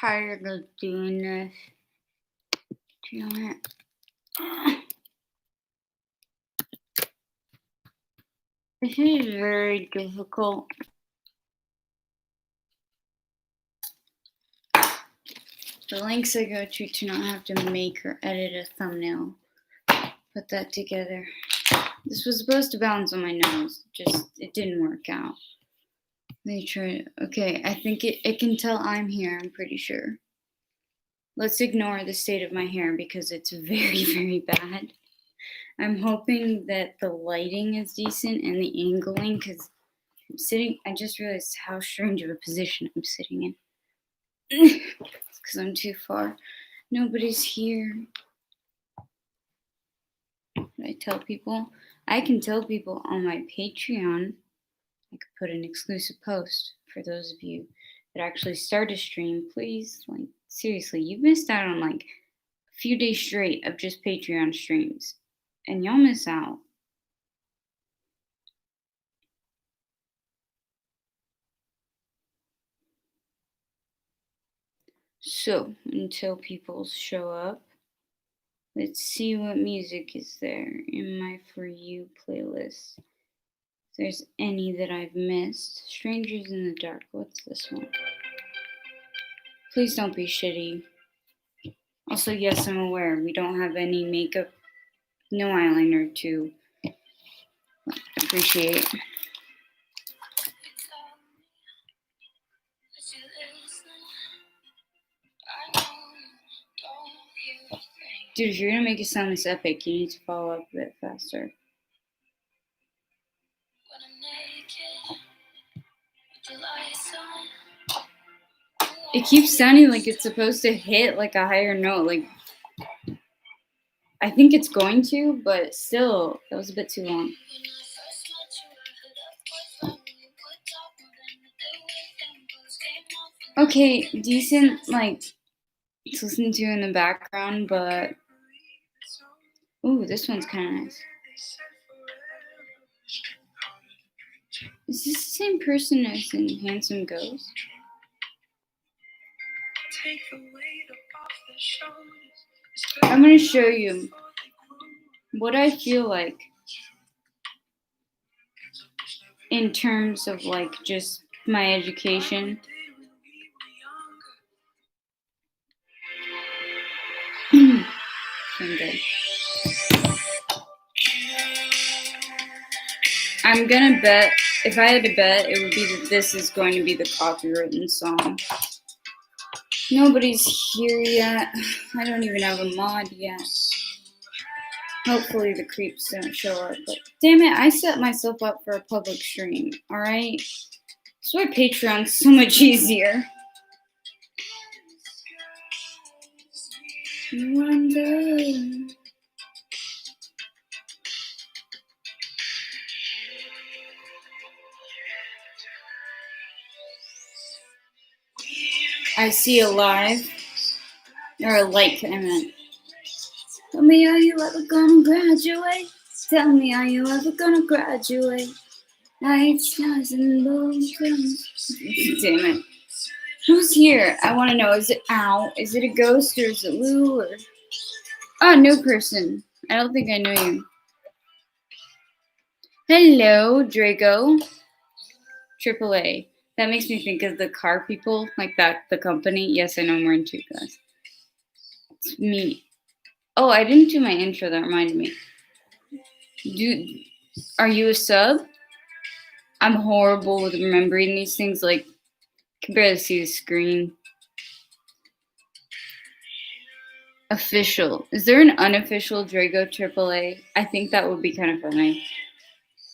tired of doing this. Damn it. This is very difficult. The links I go to not have to make or edit a thumbnail. Put that together. This was supposed to bounce on my nose. Just, it didn't work out. They tried. Okay, I think it can tell I'm here, I'm pretty sure. Let's ignore the state of my hair because it's very, very bad. I'm hoping that the lighting is decent and the angling, because I'm sitting, I just realized how strange of a position I'm sitting in. Because I'm too far. Nobody's here. Should I tell people? I can tell people on my Patreon. I could put an exclusive post for those of you that actually start a stream. Please, like, seriously, you've missed out on like a few days straight of just Patreon streams. And y'all miss out. So, until people show up, let's see what music is there in my For You playlist. If there's any that I've missed. Strangers in the Dark. What's this one? Please don't be shitty. Also, yes, I'm aware we don't have any makeup, no eyeliner to appreciate. Dude, if you're gonna make it sound this epic, you need to follow up a bit faster. It keeps sounding like it's supposed to hit like a higher note. Like, I think it's going to, but still, that was a bit too long. Okay, decent, like, to listen to in the background, but ooh, this one's kind of nice. Is this the same person as in Handsome Ghost? I'm going to show you what I feel like in terms of like just my education. Okay. I'm gonna bet, if I had to bet, it would be that this is going to be the copywritten song. Nobody's here yet. I don't even have a mod yet. Hopefully the creeps don't show up. But damn it, I set myself up for a public stream, alright? That's why Patreon's so much easier. Wonder. I see a live, or a like, I meant. Tell me, are you ever gonna graduate? Tell me, are you ever gonna graduate? Light stars and balloons. Damn it. Who's here? I want to know. Is it Ow? Is it a ghost or is it Lou? Or... oh, no person. I don't think I know you. Hello, Draco. AAA. That makes me think of the car people, like that, the company. Yes, I know I'm wearing two guys. It's me. Oh, I didn't do my intro. That reminded me. Are you a sub? I'm horrible with remembering these things. Like, I can barely see the screen. Official. Is there an unofficial Drago AAA? I think that would be kind of funny.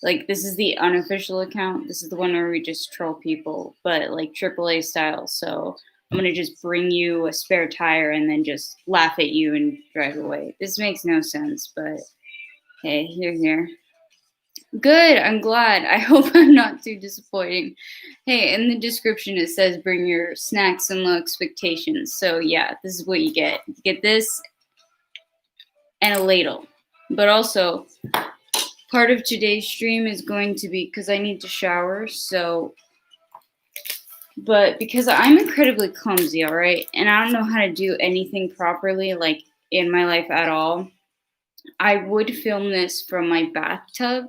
Like, this is the unofficial account. This is the one where we just troll people, but like AAA style. So I'm going to just bring you a spare tire and then just laugh at you and drive away. This makes no sense, but hey, you're here. Good, I'm glad. I hope I'm not too disappointing. Hey, in the description it says bring your snacks and low expectations. So yeah, this is what you get. You get this and a ladle. But also, part of today's stream is going to be, because I need to shower, so But because I'm incredibly clumsy, all right, and I don't know how to do anything properly, like in my life at all, I would film this from my bathtub,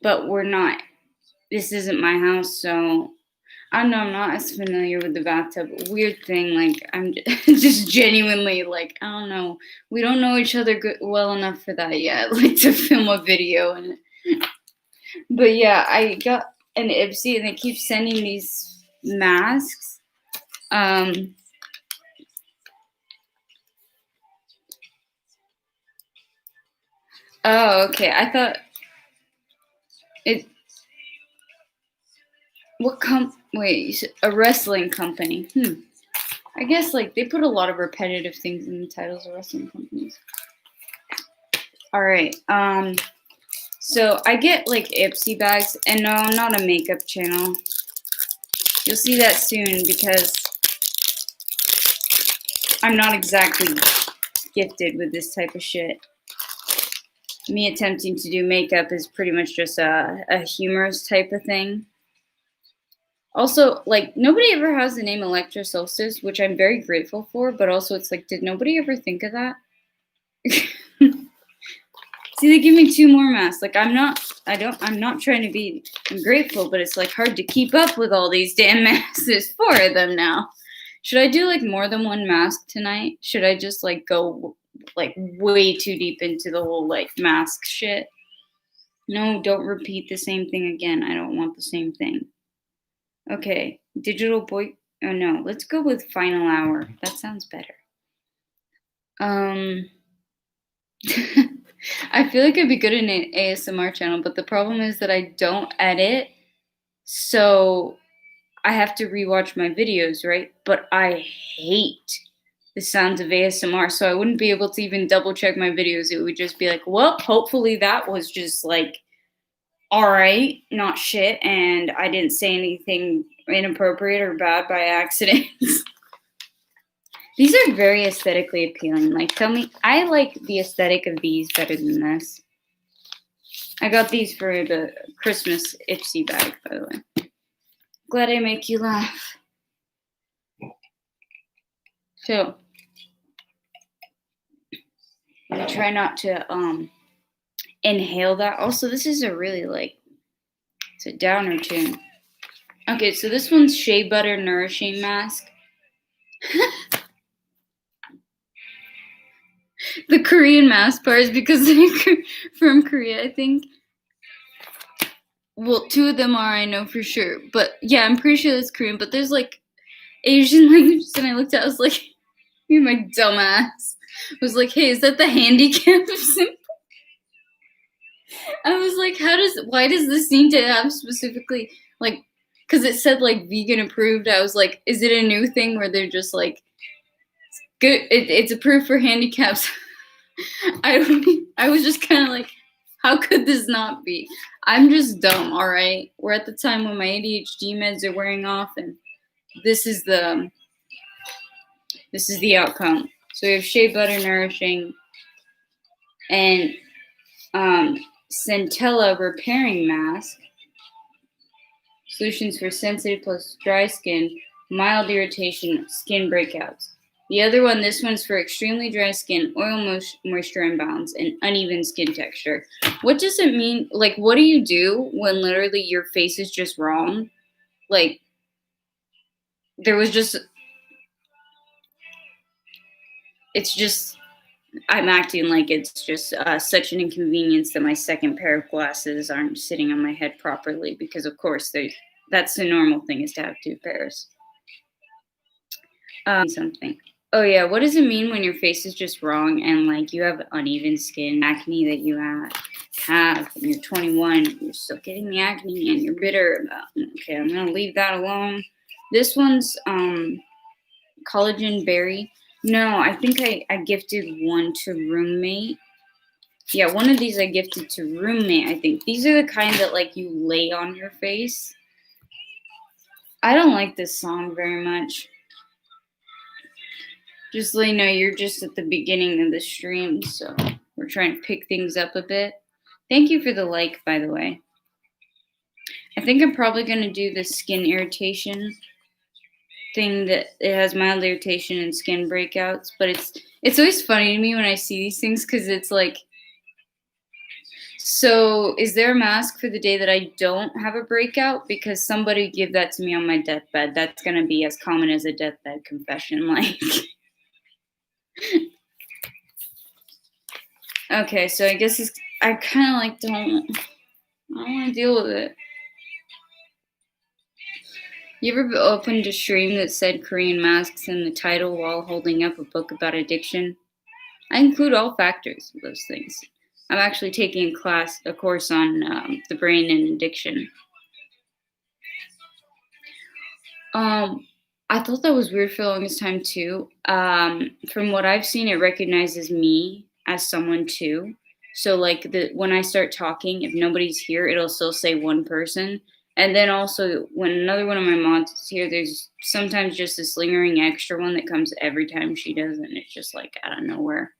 but we're not. This isn't my house, so I don't know. I'm not as familiar with the bathtub. Weird thing, like I'm just genuinely like I don't know. We don't know each other well enough for that yet. Like to film a video, and but yeah, I got an Ipsy, and they keep sending these masks. Oh, okay. I thought it. Wait, a wrestling company. I guess like they put a lot of repetitive things in the titles of wrestling companies. All right. So I get like Ipsy bags, and no, I'm not a makeup channel. You'll see that soon because I'm not exactly gifted with this type of shit. Me attempting to do makeup is pretty much just a humorous type of thing. Also, like, nobody ever has the name Electra Solstice, which I'm very grateful for, but also it's like, did nobody ever think of that? See, they give me 2 more masks. Like, I'm not trying to be ungrateful, but it's like hard to keep up with all these damn masks. There's 4 of them now. Should I do like more than 1 mask tonight? Should I just like go like way too deep into the whole like mask shit? No, don't repeat the same thing again. I don't want the same thing. Okay, digital boy. Oh no, let's go with final hour. That sounds better. I feel like I'd be good in an ASMR channel, but the problem is that I don't edit, so I have to rewatch my videos, right? But I hate the sounds of ASMR, so I wouldn't be able to even double check my videos. It would just be like, well, hopefully that was just like all right, not shit, and I didn't say anything inappropriate or bad by accident. These are very aesthetically appealing. Like, tell me, I like the aesthetic of these better than this. I got these for the Christmas Ipsy bag, by the way. Glad I make you laugh. So, I try not to inhale that. Also, this is a really like, it's a downer tune. Okay, so this one's Shea Butter Nourishing Mask. The Korean mask part is because they're from Korea, I think. Well, 2 of them are, I know for sure. But yeah, I'm pretty sure that's Korean. But there's like Asian languages, and I looked at it, I was like, you're my dumbass. I was like, hey, is that the handicap symbol? I was like, why does this need to have specifically, like, because it said like vegan approved. I was like, is it a new thing where they're just like, good, it's approved for handicaps? I was just kind of like, how could this not be? I'm just dumb, all right? We're at the time when my ADHD meds are wearing off, and this is the outcome. So we have Shea Butter Nourishing and Centella Repairing Mask. Solutions for sensitive plus dry skin, mild irritation, skin breakouts. The other one, this one's for extremely dry skin, oil moisture imbalance, and uneven skin texture. What does it mean? Like, what do you do when literally your face is just wrong? Like, there was just, it's just, I'm acting like it's just such an inconvenience that my second pair of glasses aren't sitting on my head properly because, of course, that's the normal thing is to have 2 pairs. Something. Oh yeah, what does it mean when your face is just wrong and like you have uneven skin, acne that you have when you're 21, you're still getting the acne and you're bitter about it. Okay, I'm gonna leave that alone. This one's collagen berry. No, I think I gifted one to roommate. Yeah, one of these I gifted to roommate, I think. These are the kind that like you lay on your face. I don't like this song very much. Just so you know, you're just at the beginning of the stream, so we're trying to pick things up a bit. Thank you for the like, by the way. I think I'm probably going to do the skin irritation thing that it has mild irritation and skin breakouts, but it's always funny to me when I see these things because it's like, so is there a mask for the day that I don't have a breakout? Because somebody give that to me on my deathbed. That's gonna be as common as a deathbed confession. Like, okay, so I guess I kind of like I don't want to deal with it. You ever opened a stream that said Korean masks in the title while holding up a book about addiction? I include all factors of those things. I'm actually taking a course on the brain and addiction. I thought that was weird for the longest time too. From what I've seen, it recognizes me as someone too. So like when I start talking, if nobody's here, it'll still say one person. And then also when another one of my mods is here, there's sometimes just this lingering extra one that comes every time she does, and it's just like out of nowhere.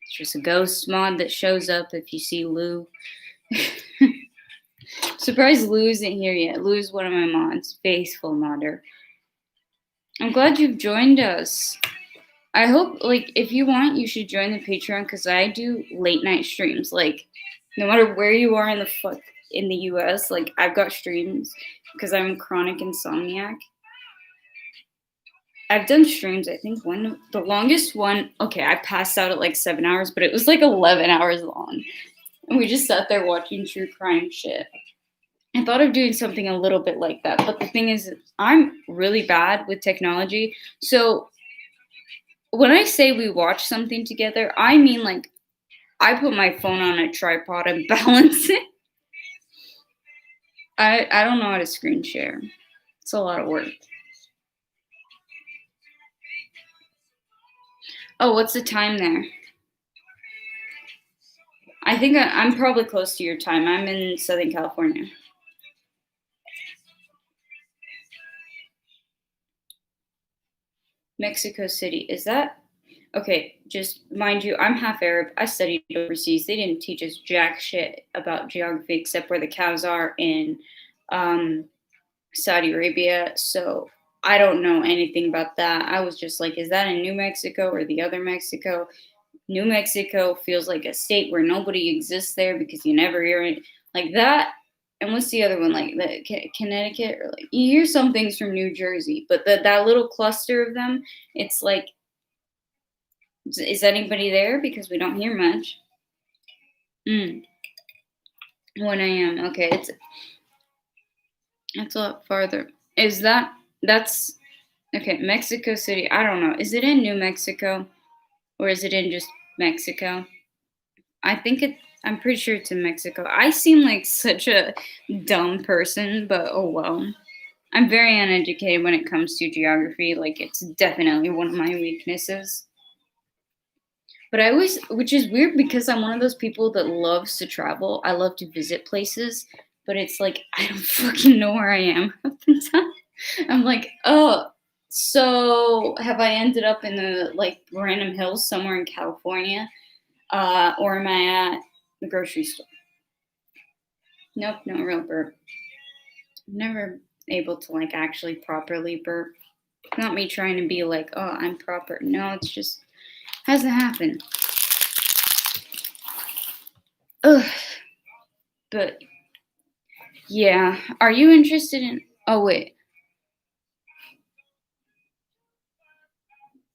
It's just a ghost mod that shows up if you see Lou. Surprised Lou isn't here yet. Lou's one of my mods, faithful modder. I'm glad you've joined us. I hope, like, if you want, you should join the Patreon because I do late night streams. Like, no matter where you are in the US, like, I've got streams because I'm a chronic insomniac. I've done streams, I think the longest one, okay, I passed out at like 7 hours, but it was like 11 hours long. And we just sat there watching true crime shit. I thought of doing something a little bit like that, but the thing is, I'm really bad with technology. So when I say we watch something together, I mean like I put my phone on a tripod and balance it. I don't know how to screen share. It's a lot of work. Oh, what's the time there? I think I'm probably close to your time. I'm in Southern California. Mexico City. Is that? Okay, just mind you, I'm half Arab. I studied overseas. They didn't teach us jack shit about geography except where the cows are in Saudi Arabia. So I don't know anything about that. I was just like, is that in New Mexico or the other Mexico? New Mexico feels like a state where nobody exists there because you never hear it like that. And what's the other one, like the Connecticut, or like you hear some things from New Jersey, but that little cluster of them, it's like, is anybody there? Because we don't hear much. 1 a.m. Okay, that's a lot farther. That's okay? Mexico City. I don't know. Is it in New Mexico, or is it in just Mexico? I'm pretty sure it's in Mexico. I seem like such a dumb person, but oh well. I'm very uneducated when it comes to geography. Like, it's definitely one of my weaknesses. But which is weird because I'm one of those people that loves to travel. I love to visit places, but it's like I don't fucking know where I am half the time. I'm like, oh, so have I ended up in the like random hills somewhere in California? Or am I at the grocery store? Nope, no real burp. I'm never able to like actually properly burp. Not me trying to be like, oh, I'm proper. No, it's just hasn't happened. Ugh. But yeah, are you interested in? Oh wait.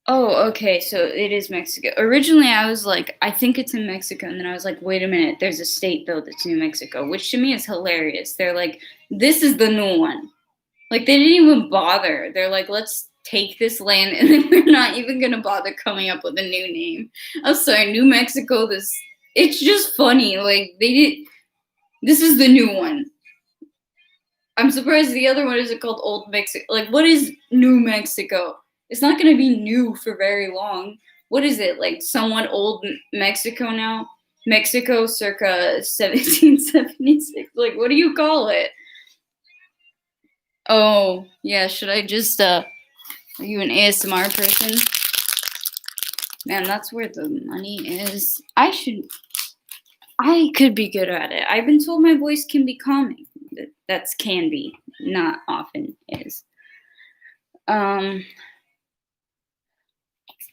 Oh, okay. So it is Mexico. Originally, I was like, I think it's in Mexico, and then I was like, wait a minute. There's a state though that's New Mexico, which to me is hilarious. They're like, this is the new one. Like they didn't even bother. They're like, let's take this land, and then we're not even gonna bother coming up with a new name. I'm sorry, New Mexico. It's just funny. Like they did. This is the new one. I'm surprised the other one isn't called Old Mexico. Like, what is New Mexico? It's not gonna be new for very long. What is it? Like somewhat old Mexico now? Mexico circa 1776. Like, what do you call it? Oh, yeah, should I just are you an ASMR person? Man, that's where the money is. I could be good at it. I've been told my voice can be calming. That's can be, not often is. Um,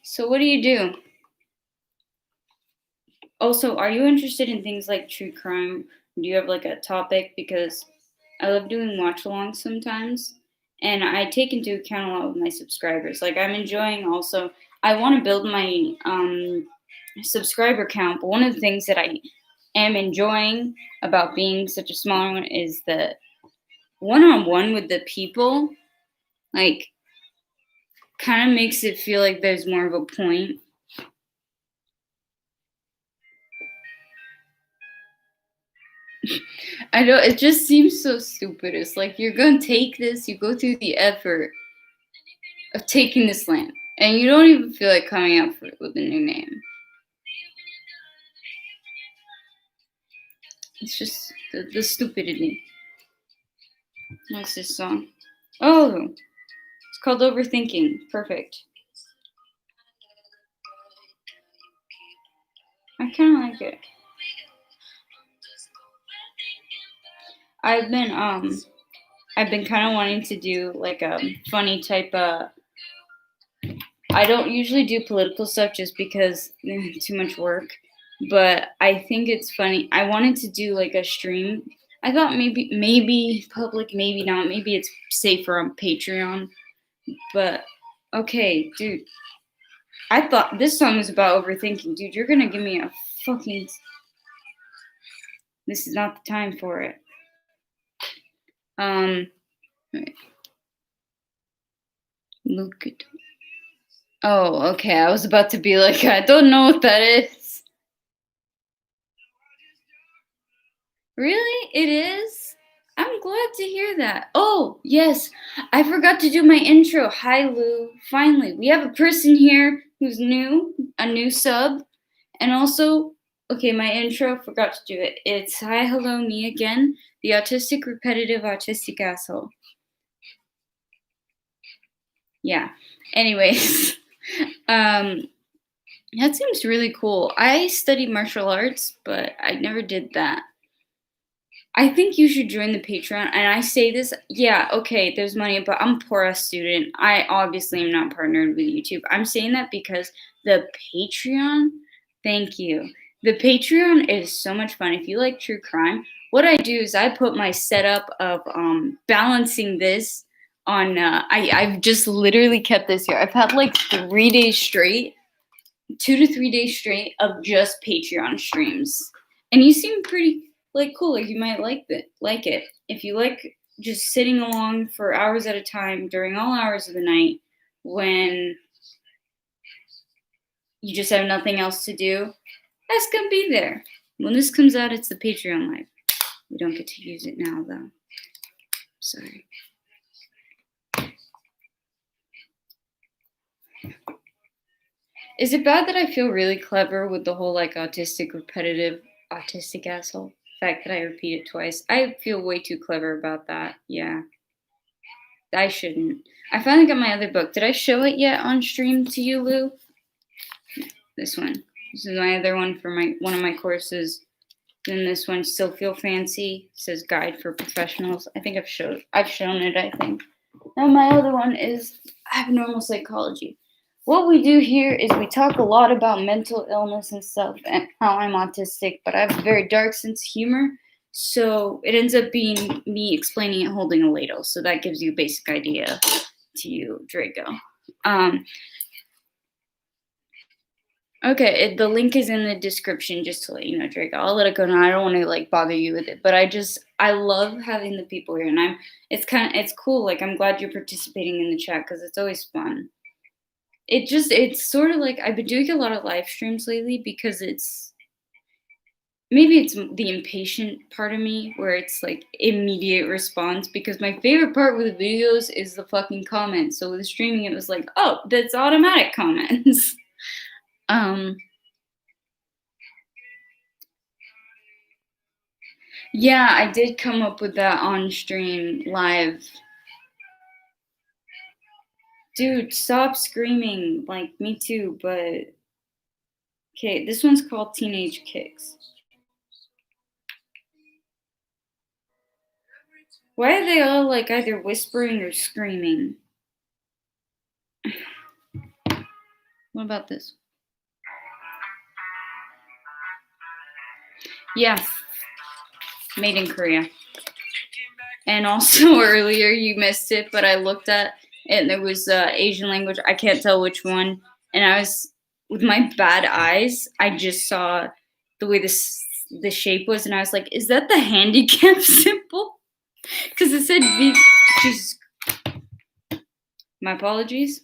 so what do you do? Also, are you interested in things like true crime? Do you have like a topic? Because I love doing watch alongs sometimes, and I take into account a lot with my subscribers. Like I'm enjoying also. I want to build my subscriber count, but one of the things that I am enjoying about being such a smaller one is the one-on-one with the people. Like, kind of makes it feel like there's more of a point. I know it just seems so stupid. It's like you're gonna take this, you go through the effort of taking this land, and you don't even feel like coming out for it with a new name. It's just the stupidity. What's this song? Oh, it's called Overthinking. Perfect. I kind of like it. I've been I've been kind of wanting to do like a funny type of. I don't usually do political stuff just because too much work, but I think it's funny. I wanted to do like a stream. I thought maybe public, maybe not. Maybe it's safer on Patreon. But okay, dude. I thought this song was about overthinking, dude. You're gonna give me a fucking. This is not the time for it. Look at. Oh, okay. I was about to be like, I don't know what that is. Really? It is? I'm glad to hear that. Oh, yes. I forgot to do my intro. Hi, Lou. Finally, we have a person here who's new, a new sub. And also, okay, my intro, forgot to do it. It's hi, hello, me again, the autistic, repetitive, autistic asshole. Yeah. Anyways, um, that seems really cool. I studied martial arts, but I never did that. I think you should join the Patreon. And I say this, yeah, okay, there's money, but I'm a poor ass student. I obviously am not partnered with YouTube. I'm saying that because the Patreon, thank you. The Patreon is so much fun. If you like true crime, what I do is I put my setup of balancing this on. I've just literally kept this here. I've had like 3 days straight, 2 to 3 days straight of just Patreon streams, and you seem pretty like cool. Like you might like it. If you like just sitting along for hours at a time during all hours of the night when you just have nothing else to do, that's gonna be there. When this comes out, it's the Patreon live. We don't get to use it now though. Sorry. Is it bad that I feel really clever with the whole like autistic, repetitive, autistic asshole? The fact that I repeat it twice. I feel way too clever about that. Yeah. I shouldn't. I finally got my other book. Did I show it yet on stream to you, Lou? This one. This is my other one for my one of my courses. Then this one, Still Feel Fancy, says Guide for Professionals. I think I've shown it, I think. Now my other one is Abnormal Psychology. What we do here is we talk a lot about mental illness and stuff and how I'm autistic, but I have a very dark sense of humor. So it ends up being me explaining it holding a ladle. So that gives you a basic idea to you, Draco. Okay, the link is in the description just to let you know, Draco. I'll let it go now. I don't want to like bother you with it, but I love having the people here, and it's cool. Like I'm glad you're participating in the chat because it's always fun. It's sort of like I've been doing a lot of live streams lately because maybe it's the impatient part of me where it's like immediate response because my favorite part with the videos is the fucking comments. So with streaming, it was like, oh, that's automatic comments. Yeah, I did come up with that on stream live. Dude, stop screaming. Like, me too, but. Okay, this one's called Teenage Kicks. Why are they all like either whispering or screaming? What about this? Yeah, made in Korea. And also earlier you missed it, but I looked at it and there was Asian language. I can't tell which one. And I was with my bad eyes. I just saw the way the shape was, and I was like, "Is that the handicap symbol?" Because it said V. Jesus, my apologies.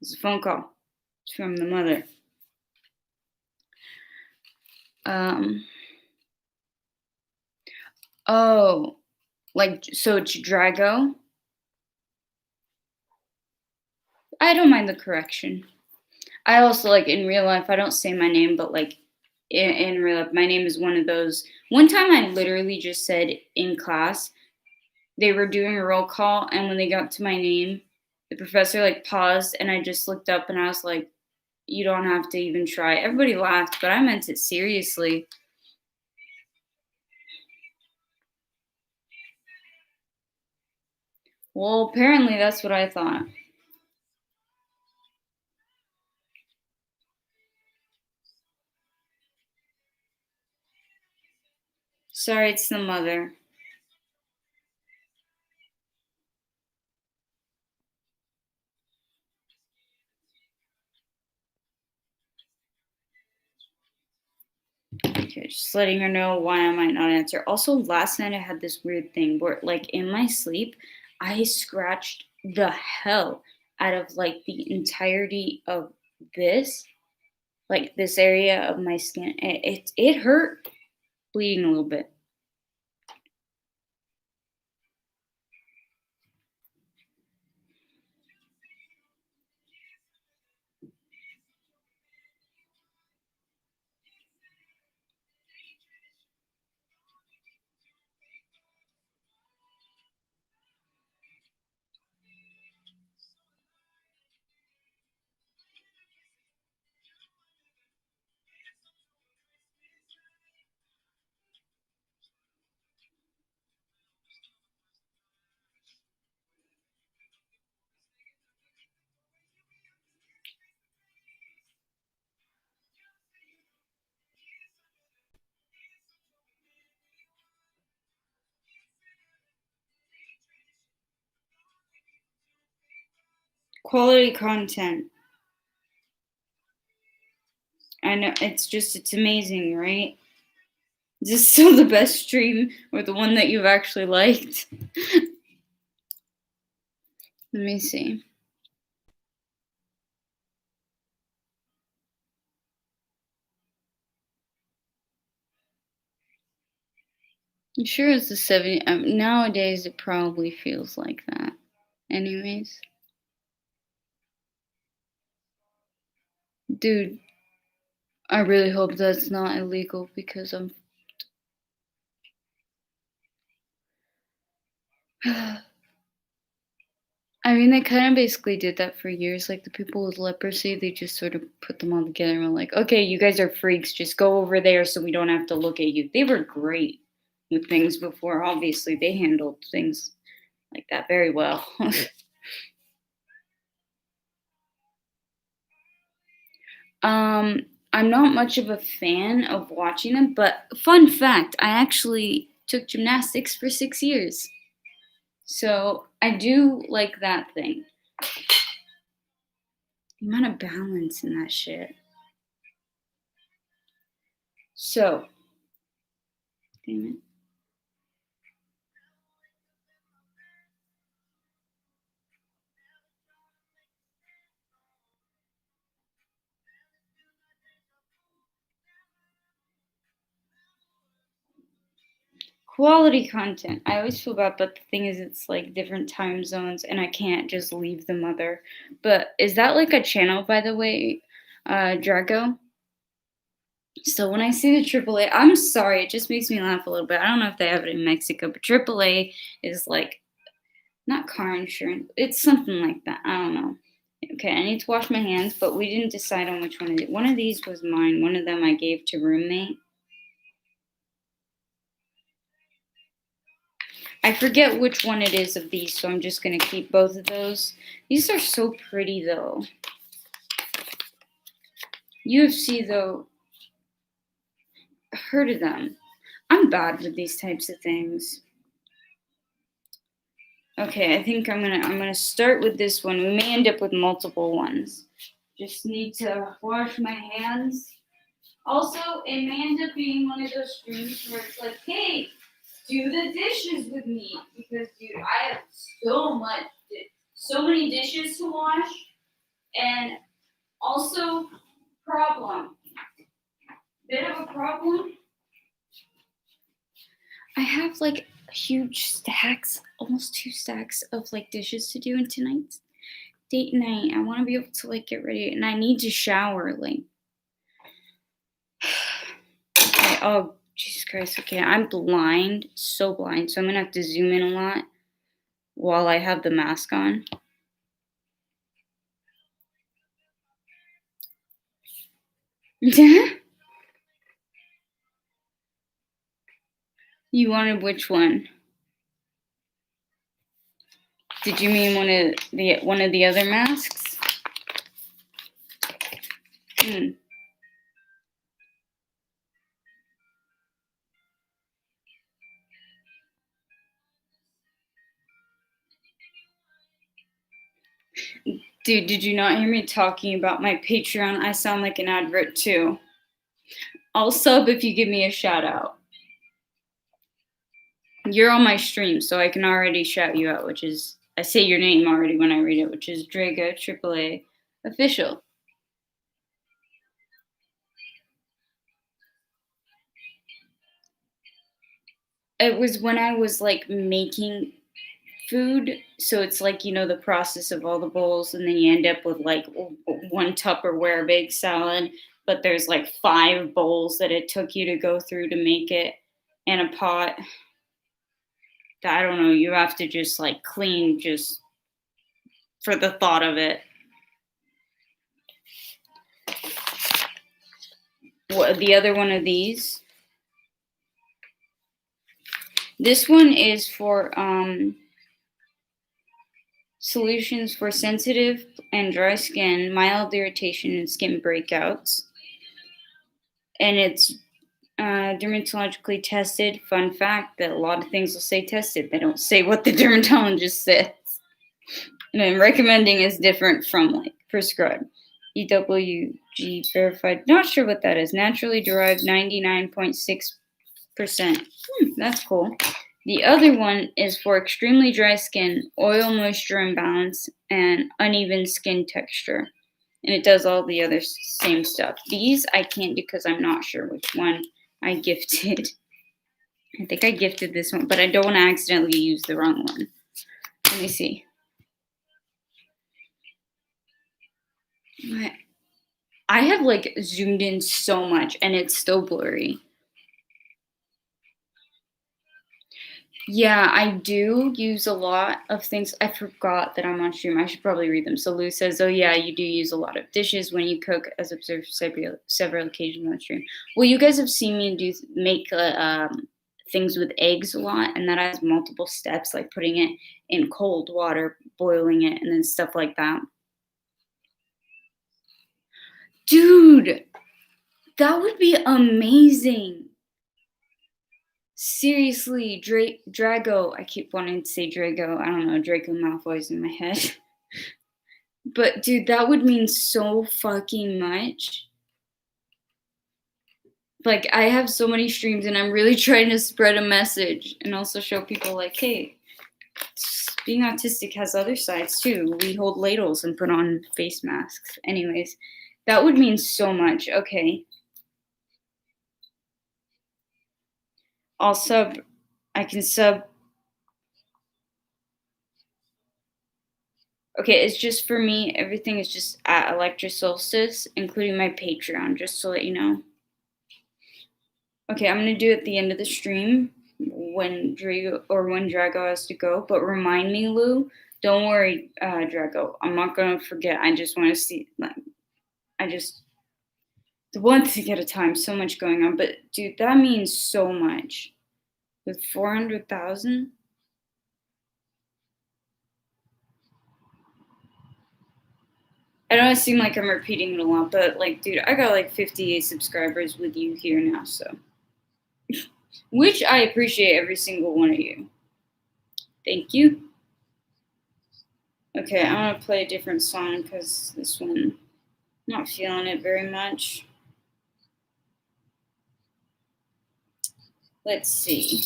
It's a phone call. It's from the mother. Oh, like so it's Drago. I don't mind the correction. I also like in real life. I don't say my name, but like in real life, my name is one of those. One time, I literally just said in class they were doing a roll call, and when they got to my name, the professor like paused, and I just looked up, and I was like, "You don't have to even try." Everybody laughed, but I meant it seriously. Well, apparently that's what I thought. Sorry, it's the mother. Okay, just letting her know why I might not answer. Also, last night I had this weird thing where, like, in my sleep, I scratched the hell out of like the entirety of this, like this area of my skin. It hurt, bleeding a little bit. Quality content. I know it's amazing, right? Is this still the best stream or the one that you've actually liked? Let me see. I'm sure it's the 70. Nowadays, it probably feels like that. Anyways, dude, I really hope that's not illegal because I'm. I mean, they kind of basically did that for years. Like the people with leprosy, they just sort of put them all together and were like, okay, you guys are freaks. Just go over there so we don't have to look at you. They were great with things before. Obviously, they handled things like that very well. um, I'm not much of a fan of watching them, but fun fact, I actually took gymnastics for 6 years. So I do like that thing. The amount of balance in that shit. So, damn it. Quality content. I always feel bad, but the thing is, it's like different time zones, and I can't just leave the mother. But is that like a channel, by the way, Drago? So when I see the AAA, I'm sorry, it just makes me laugh a little bit. I don't know if they have it in Mexico, but AAA is like not car insurance. It's something like that. I don't know. Okay, I need to wash my hands, but we didn't decide on which one it is. One of these was mine. One of them I gave to roommate. I forget which one it is of these, so I'm just going to keep both of those. These are so pretty, though. UFC, though, heard of them. I'm bad with these types of things. Okay, I think I'm gonna start with this one. We may end up with multiple ones. Just need to wash my hands. Also, it may end up being one of those streams where it's like, hey, do the dishes with me, because dude, I have so many dishes to wash, and also bit of a problem. I have like huge stacks, almost 2 stacks of like dishes to do in tonight's date night. I want to be able to like get ready, and I need to shower. Like, okay, oh Jesus Christ! Okay, I'm blind, so blind, so I'm gonna have to zoom in a lot while I have the mask on. You wanted which one? Did you mean one of the other masks? Hmm. Dude, did you not hear me talking about my Patreon? I sound like an advert too. I'll sub if you give me a shout out. You're on my stream, so I can already shout you out, which is, I say your name already when I read it, which is Drago AAA Official. It was when I was like making food, so it's like, you know, the process of all the bowls, and then you end up with like one Tupperware big salad, but there's like 5 bowls that it took you to go through to make it, and a pot. I don't know, you have to just like clean just for the thought of it. What, the other one of these? This one is for solutions for sensitive and dry skin, mild irritation, and skin breakouts. And it's dermatologically tested. Fun fact that a lot of things will say tested. They don't say what the dermatologist says. And then recommending is different from like prescribed. EWG verified. Not sure what that is. Naturally derived 99.6%. That's cool. The other one is for extremely dry skin, oil moisture imbalance, and uneven skin texture. And it does all the other same stuff. These I can't do because I'm not sure which one I gifted. I think I gifted this one, but I don't want to accidentally use the wrong one. Let me see. I have like zoomed in so much and it's still blurry. Yeah, I do use a lot of things. I forgot that I'm on stream. I should probably read them. So Lou says, oh yeah, you do use a lot of dishes when you cook, as observed several occasions on stream. Well, you guys have seen me make things with eggs a lot, and that has multiple steps, like putting it in cold water, boiling it, and then stuff like that. Dude, that would be amazing. Seriously, Drago. I keep wanting to say Drago. I don't know. Draco Malfoy's in my head. But dude, that would mean so fucking much. Like, I have so many streams and I'm really trying to spread a message and also show people like, hey, being autistic has other sides too. We hold ladles and put on face masks. Anyways, that would mean so much. Okay. I'll sub. I can sub. Okay, it's just for me. Everything is just at Electra Solstice, including my Patreon, just to let you know. Okay, I'm gonna do it at the end of the stream when Drago has to go. But remind me, Lou. Don't worry, Drago. I'm not gonna forget. I just want to see. The one thing at a time. So much going on, but dude, that means so much. With 400,000. I know it seem like I'm repeating it a lot, but like, dude, I got like 58 subscribers with you here now, so. Which I appreciate every single one of you. Thank you. Okay, I'm gonna play a different song because this one, I'm not feeling it very much. Let's see.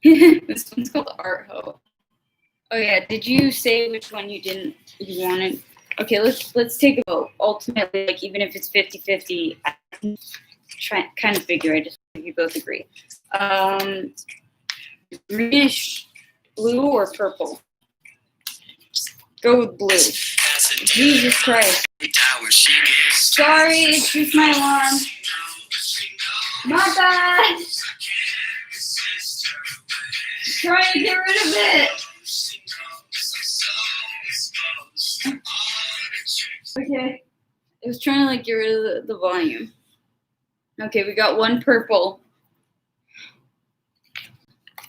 This one's called Art Ho. Oh yeah, did you say which one you wanted? Okay, let's take a vote. Ultimately, like even if it's 50-50, I can kind of figure. I just think you both agree. Greenish blue or purple? Go with blue. Jesus Christ. Sorry, it's just my alarm. My bad. Trying to get rid of it. Okay. I was trying to like get rid of the volume. Okay, we got one purple.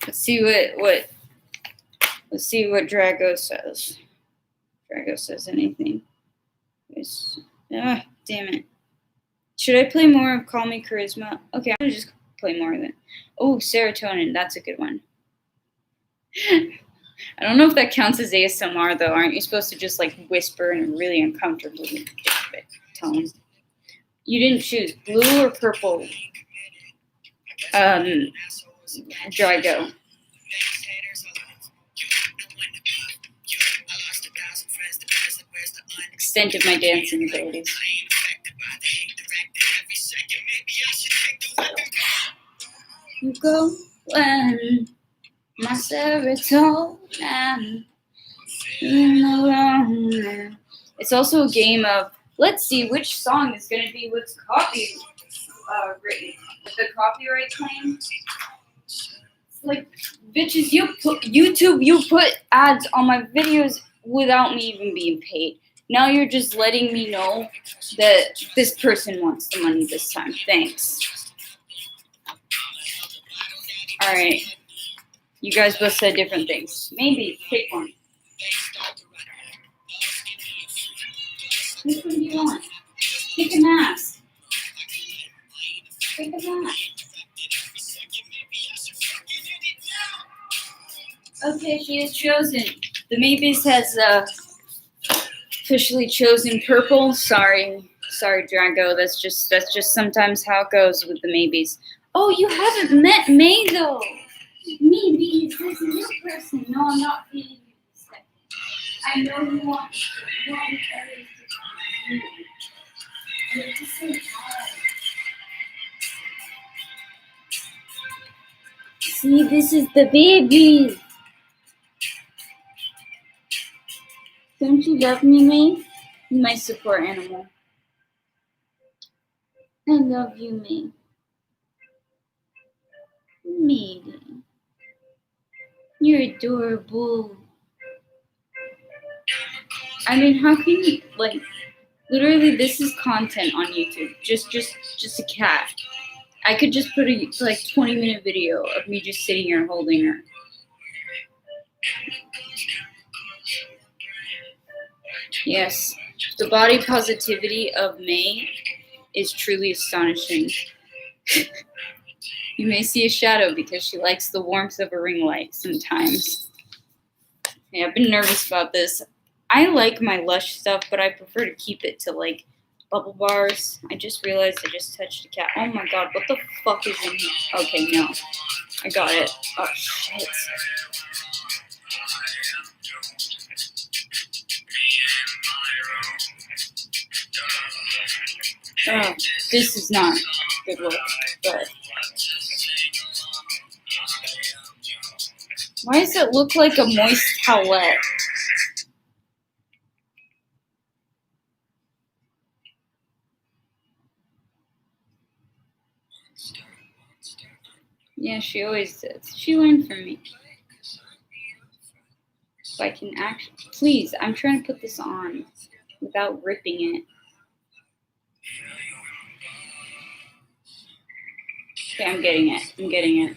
Let's see what Drago says. Drago says anything. Damn it. Should I play more of Call Me Charisma? Okay, I'm gonna just play more of it. Oh, Serotonin, that's a good one. I don't know if that counts as ASMR though. Aren't you supposed to just like whisper in a really uncomfortable tone? You didn't choose blue or purple. Drago. Extent of my dancing abilities. You go when my serotonin alone. It's also a game of let's see which song is going to be what's written with the copyright claim. Like bitches, you put ads on my videos without me even being paid. Now you're just letting me know that this person wants the money this time. Thanks. All right. You guys both said different things. Maybe pick one. Which one do you want? Pick a mask. Pick a mask. Okay, she has chosen. The Mavis has officially chosen purple. Sorry, Drago. That's just sometimes how it goes with the Maybes. Oh, you haven't met May though. Maybes, this is your person. No, I'm not feeding you this second. I know you want others to you. And it's just so hard. See, this is the baby. Don't you love me, May? My support animal. I love you, May. Maybe. You're adorable. I mean, how can you, like, literally this is content on YouTube. Just a cat. I could just put a, like, 20-minute video of me just sitting here holding her. Yes, the body positivity of May is truly astonishing. You may see a shadow because she likes the warmth of a ring light sometimes. Yeah, I've been nervous about this. I like my Lush stuff, but I prefer to keep it to like bubble bars. I just realized I just touched a cat. Oh my god, what the fuck is in here? Okay, no. I got it. Oh shit. Oh, this is not good look, but why does it look like a moist towelette? Yeah, she always does. She learned from me. If I can actually, please, I'm trying to put this on without ripping it. Okay, I'm getting it.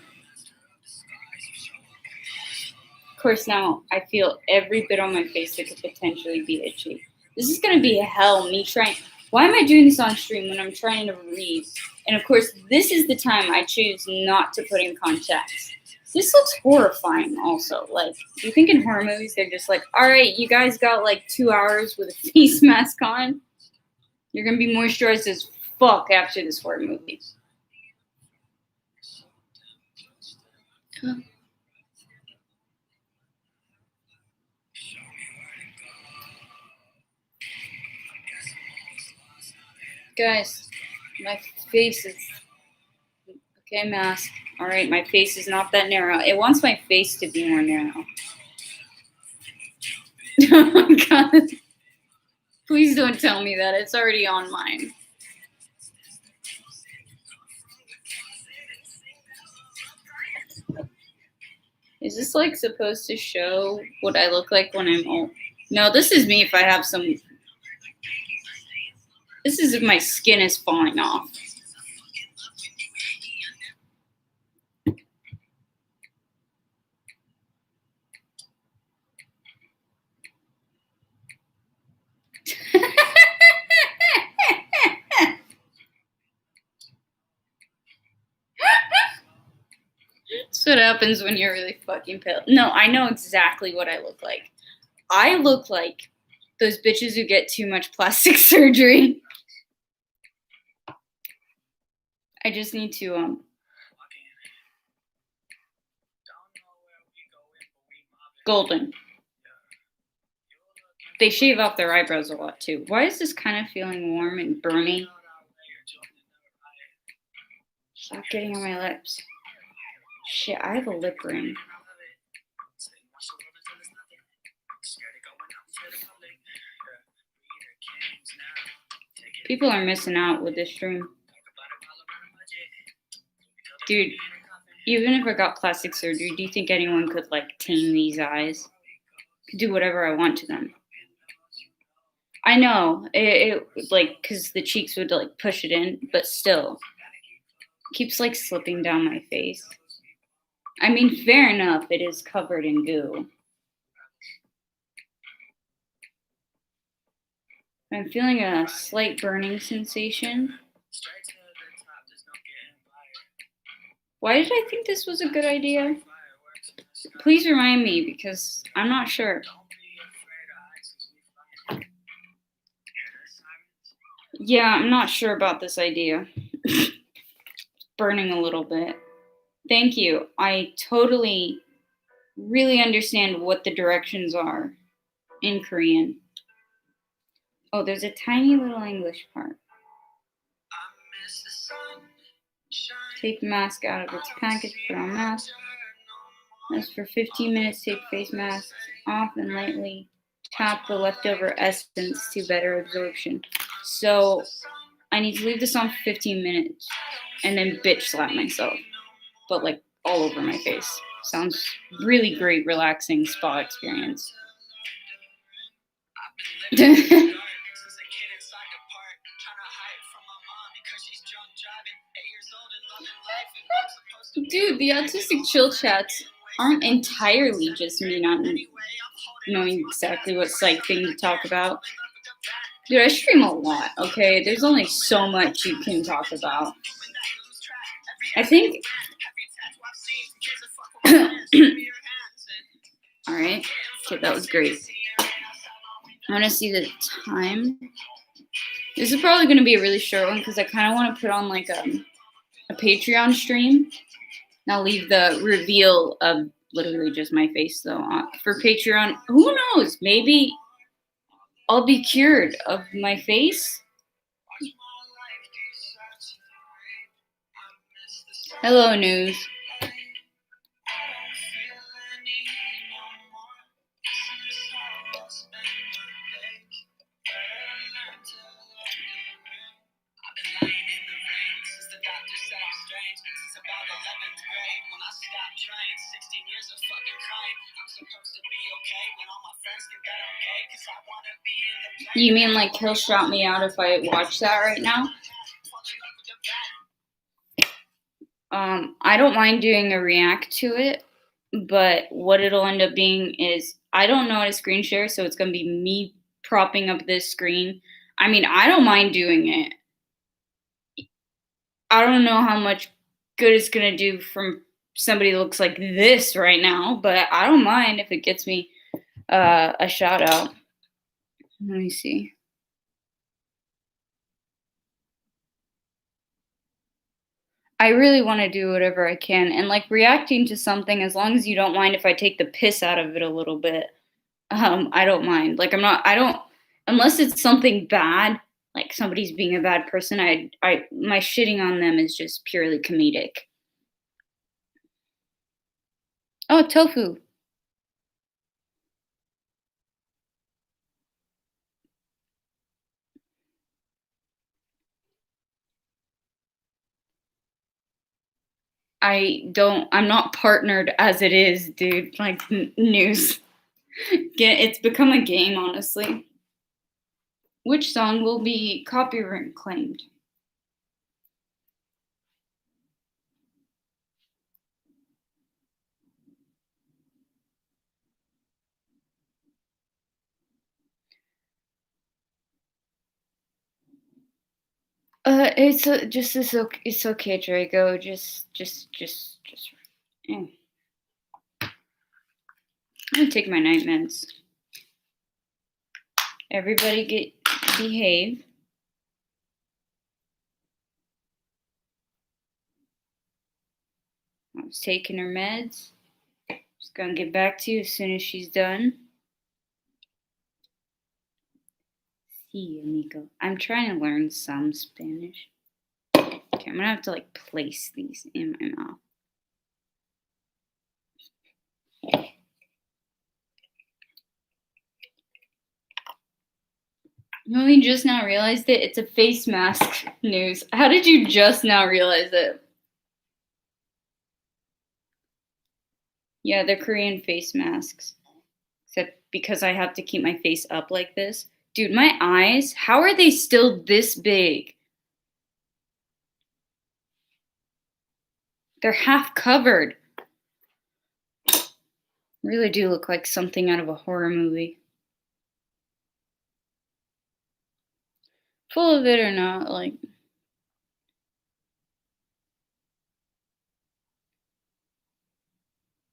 course, now I feel every bit on my face that could potentially be itchy. This is going to be hell, me trying. Why am I doing this on stream when I'm trying to read? And of course, this is the time I choose not to put in contacts. This looks horrifying also. Like, do you think in horror movies they're just like, all right, you guys got like 2 hours with a face mask on? You're going to be moisturized as fuck after this horror movie. Huh. Guys, my face is... Okay, mask. All right, my face is not that narrow. It wants my face to be more narrow. Oh my god. Please don't tell me that. It's already on mine. Is this like supposed to show what I look like when I'm old? No, this is me if I have some... This is if my skin is falling off. That's what happens when you're really fucking pale. No, I know exactly what I look like. I look like those bitches who get too much plastic surgery. I just need to, golden. They shave off their eyebrows a lot too. Why is this kind of feeling warm and burny? Stop getting on my lips. Shit, I have a lip ring. People are missing out with this stream. Dude, even if I got plastic surgery, do you think anyone could, like, tame these eyes? Could do whatever I want to them. I know, it like, because the cheeks would, like, push it in, but still. It keeps, like, slipping down my face. I mean, fair enough, it is covered in goo. I'm feeling a slight burning sensation. Why did I think this was a good idea? Please remind me, because I'm not sure. Yeah, I'm not sure about this idea. Burning a little bit. Thank you. I totally, really understand what the directions are in Korean. Oh, there's a tiny little English part. Take mask out of its package, put on mask. Rest for 15 minutes, take face masks off and lightly tap the leftover essence to better absorption. So I need to leave this on for 15 minutes and then bitch slap myself, but like all over my face. Sounds really great, relaxing spa experience. Dude, the autistic chill chats aren't entirely just me not knowing exactly what psych thing to talk about. Dude, I stream a lot, okay? There's only so much you can talk about. I think... Alright. Okay, that was great. I want to see the time. This is probably going to be a really short one because I kind of want to put on like a Patreon stream. And I'll leave the reveal of literally just my face though for Patreon. Who knows? Maybe I'll be cured of my face. Hello, news. You mean like he'll shout me out if I watch that right now? I don't mind doing a react to it, But what it'll end up being is I don't know how to screen share, so it's gonna be me propping up this screen. I mean, I don't mind doing it. I don't know how much good it's gonna do from somebody that looks like this right now, but I don't mind if it gets me a shout out. Let me see. I really want to do whatever I can, and like reacting to something, as long as you don't mind if I take the piss out of it a little bit. I don't mind. Like I don't unless it's something bad, like somebody's being a bad person, I my shitting on them is just purely comedic. Oh, tofu. I'm not partnered as it is, dude. Like news. It's become a game, honestly. Which song will be copyright claimed? It's okay, Draco. Just. eh. I'm gonna take my night meds. Everybody behave. I was taking her meds. Just gonna get back to you as soon as she's done. See, amigo. I'm trying to learn some Spanish. Okay, I'm gonna have to like place these in my mouth. You only just now realized it? It's a face mask news. How did you just now realize it? Yeah, they're Korean face masks. Except because I have to keep my face up like this. Dude, my eyes, how are they still this big? They're half covered. Really do look like something out of a horror movie. Full of it or not, like.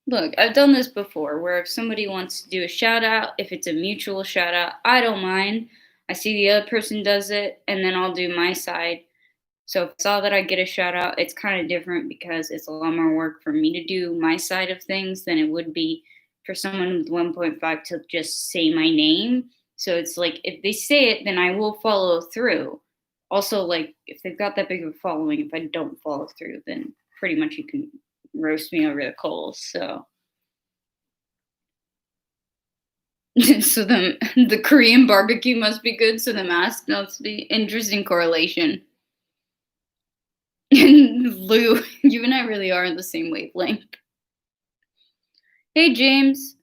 Look, I've done this before where if somebody wants to do a shout out, if it's a mutual shout out, I don't mind. I see the other person does it, and then I'll do my side. So if it's all that I get a shout out, it's kind of different because it's a lot more work for me to do my side of things than it would be for someone with 1.5 to just say my name. So it's like if they say it, then I will follow through. Also, like if they've got that big of a following, if I don't follow through, then pretty much you can roast me over the coals. So so the Korean barbecue must be good, so the mask must be interesting correlation. Lou, you and I really are on the same wavelength. Hey, James.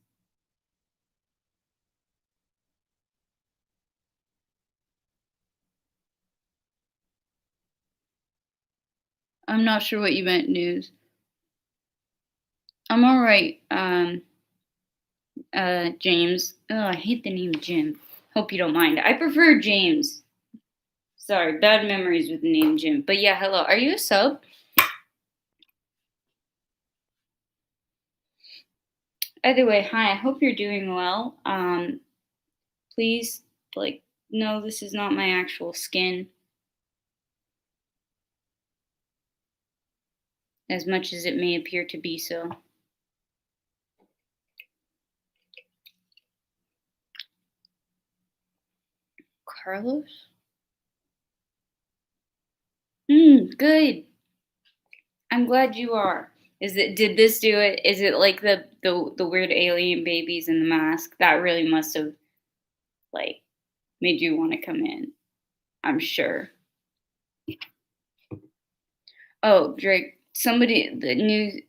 I'm not sure what you meant, news. I'm all right, James. Oh, I hate the name Jim. Hope you don't mind. I prefer James. Sorry, bad memories with the name Jim. But yeah, hello. Are you a sub? Either way, hi. I hope you're doing well. Please, like, no, this is not my actual skin. As much as it may appear to be so. Carlos? Good. I'm glad you are. Did this do it? Is it like the weird alien babies in the mask? That really must have like made you want to come in. I'm sure. Oh, Drake, somebody the news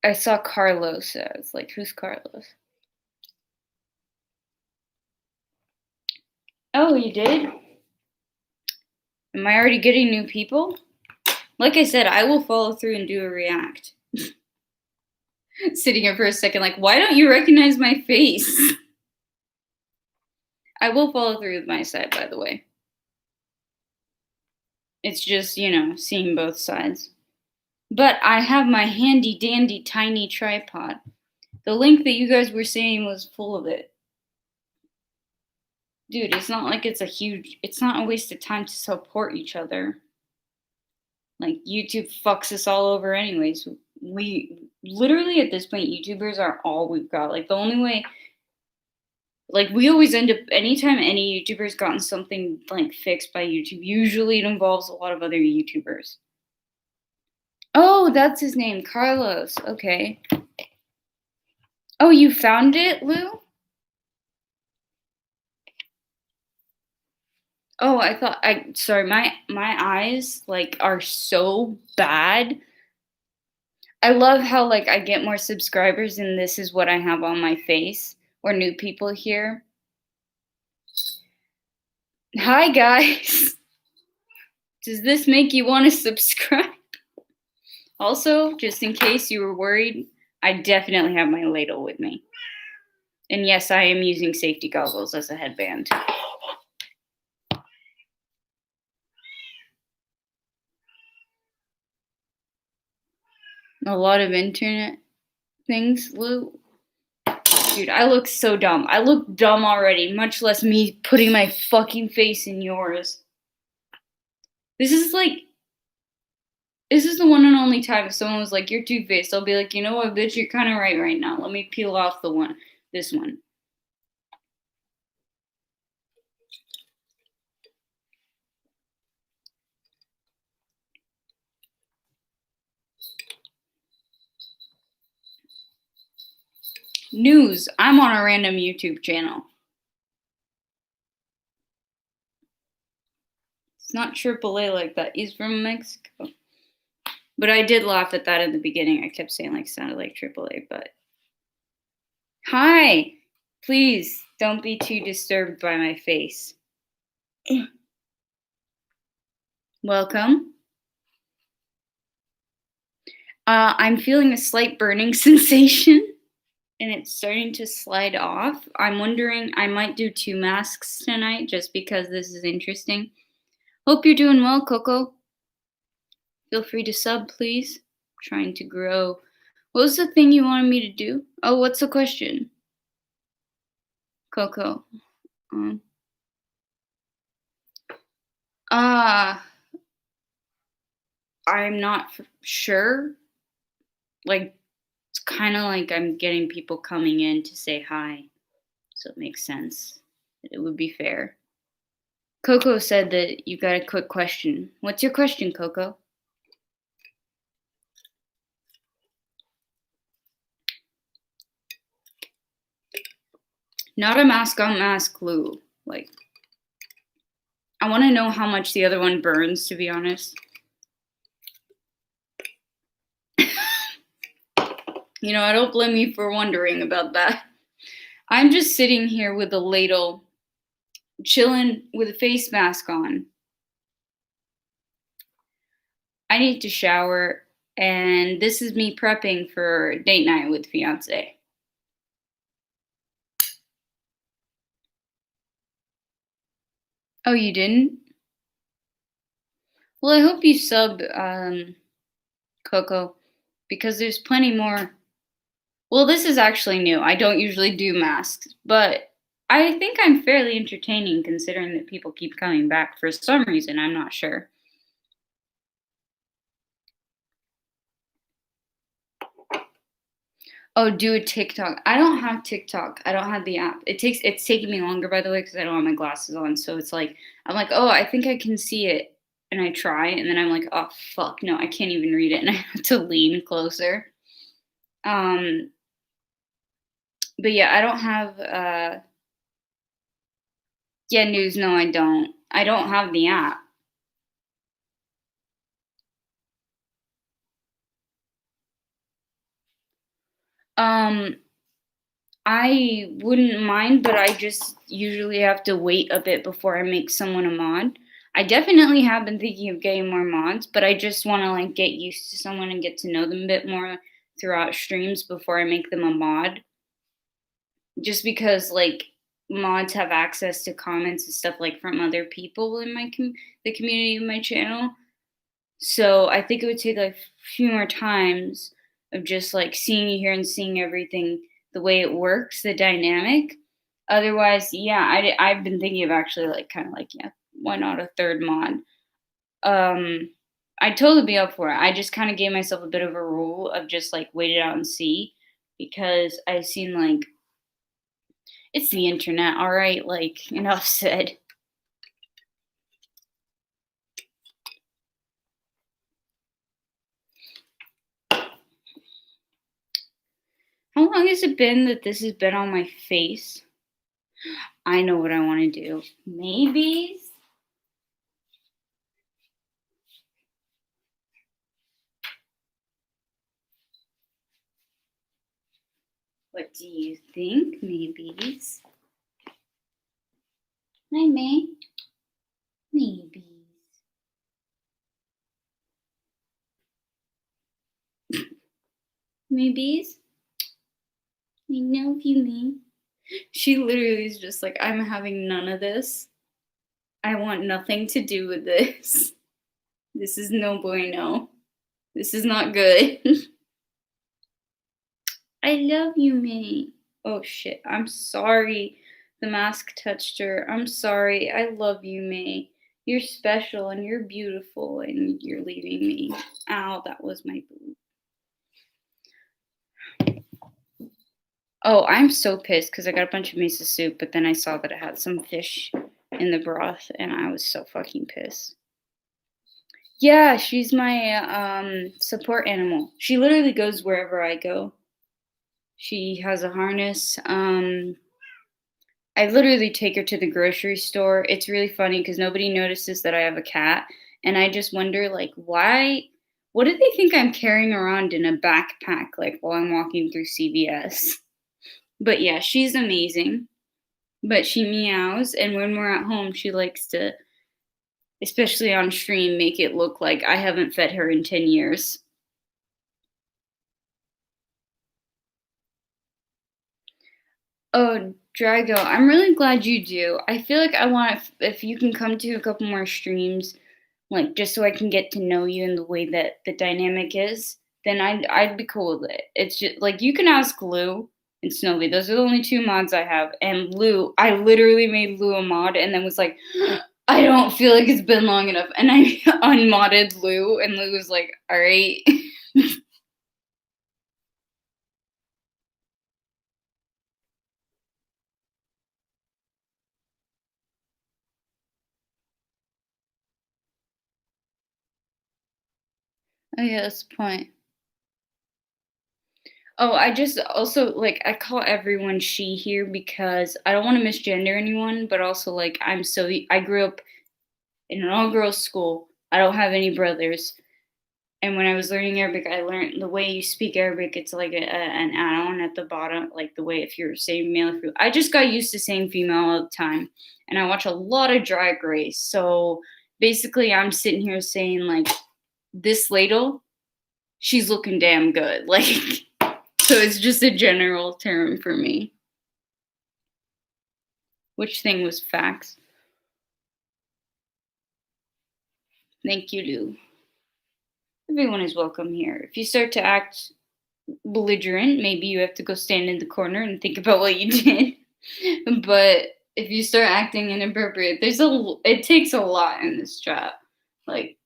I saw Carlos says. Like who's Carlos? Oh, you did? Am I already getting new people? Like I said, I will follow through and do a react. Sitting here for a second, like, why don't you recognize my face? I will follow through with my side, by the way. It's just, seeing both sides. But I have my handy dandy tiny tripod. The link that you guys were saying was full of it. Dude, it's not like it's not a waste of time to support each other. Like, YouTube fucks us all over anyways. We literally at this point, YouTubers are all we've got. Like, the only way, like, we always end up, anytime any YouTuber's gotten something like fixed by YouTube, usually it involves a lot of other YouTubers. Oh, that's his name, Carlos. Okay. Oh, you found it, Lou? Oh, sorry, my eyes like are so bad. I love how like I get more subscribers and this is what I have on my face, or new people here. Hi guys. Does this make you want to subscribe? Also, just in case you were worried, I definitely have my ladle with me. And yes, I am using safety goggles as a headband. A lot of internet things, Lou. Dude, I look so dumb. I look dumb already, much less me putting my fucking face in yours. This is the one and only time if someone was like, you're two-faced, I'll be like, you know what, bitch, you're kind of right now. Let me peel off this one. News. I'm on a random YouTube channel. It's not AAA like that. He's from Mexico. But I did laugh at that in the beginning. I kept saying like sounded like AAA, but hi. Please don't be too disturbed by my face. Welcome. I'm feeling a slight burning sensation and it's starting to slide off. I'm wondering, I might do 2 masks tonight just because this is interesting. Hope you're doing well, Coco. Feel free to sub, please. I'm trying to grow. What was the thing you wanted me to do? Oh, what's the question? Coco. I'm not sure. Like, it's kind of like I'm getting people coming in to say hi. So it makes sense. It would be fair. Coco said that you got a quick question. What's your question, Coco? Not a mask on mask, Lou. Like, I want to know how much the other one burns, to be honest. I don't blame you for wondering about that. I'm just sitting here with a ladle, chilling with a face mask on. I need to shower, and this is me prepping for date night with fiance. Oh, you didn't? Well, I hope you sub, Coco, because there's plenty more. Well, this is actually new. I don't usually do masks, but I think I'm fairly entertaining considering that people keep coming back for some reason. I'm not sure. Oh, do a TikTok. I don't have TikTok. I don't have the app. It's taking me longer, by the way, because I don't have my glasses on. So it's like I'm like, oh, I think I can see it, and I try, and then I'm like, oh fuck, no, I can't even read it, and I have to lean closer. But yeah, I don't have yeah, news. No, I don't. I don't have the app. I wouldn't mind, but I just usually have to wait a bit before I make someone a mod. I definitely have been thinking of getting more mods, but I just want to like get used to someone and get to know them a bit more throughout streams before I make them a mod, just because like mods have access to comments and stuff like from other people in the community of my channel. So I think it would take like a few more times of just like seeing you here and seeing everything the way it works, the dynamic. Otherwise, yeah, I've been thinking of actually like kind of like, yeah, why not a third mod? Um, I'd totally be up for it. I just kind of gave myself a bit of a rule of just like wait it out and see, because I've seen like it's the internet, all right? Like enough said. How long has it been that this has been on my face? I know what I want to do. Maybe. What do you think? Maybes. Hi, May. Maybes. Maybes. I know you mean. She literally is just like, I'm having none of this. I want nothing to do with this. This is no bueno. This is not good. I love you, May. Oh shit, I'm sorry the mask touched her. I'm sorry. I love you, May. You're special and you're beautiful and you're leaving me. Ow, that was my boob. Oh, I'm so pissed because I got a bunch of miso soup, but then I saw that it had some fish in the broth and I was so fucking pissed. Yeah, she's my support animal. She literally goes wherever I go. She has a harness. I literally take her to the grocery store. It's really funny because nobody notices that I have a cat, and I just wonder, like, why? What do they think I'm carrying around in a backpack, like while I'm walking through CVS? But yeah, she's amazing. But she meows, and when we're at home, she likes to, especially on stream, make it look like I haven't fed her in 10 years. Oh, Drago, I'm really glad you do. I feel like I want if you can come to a couple more streams, like just so I can get to know you and the way that the dynamic is, then I'd be cool with it. It's just like you can ask Lou and Snowy. Those are the only two mods I have. And Lou, I literally made Lou a mod and then was like, I don't feel like it's been long enough. And I unmodded Lou and Lou was like, all right. Oh yeah, that's the point. Oh, I just also like I call everyone she here because I don't want to misgender anyone, but also like I grew up in an all girls school. I don't have any brothers. And when I was learning Arabic, I learned the way you speak Arabic, it's like an add on at the bottom, like the way if you're saying male. I just got used to saying female all the time. And I watch a lot of Drag Race. So basically, I'm sitting here saying, like, this ladle, she's looking damn good. Like, so it's just a general term for me. Which thing was facts? Thank you, Lou. Everyone is welcome here. If you start to act belligerent, maybe you have to go stand in the corner and think about what you did. But if you start acting inappropriate, it takes a lot in this chat. Like,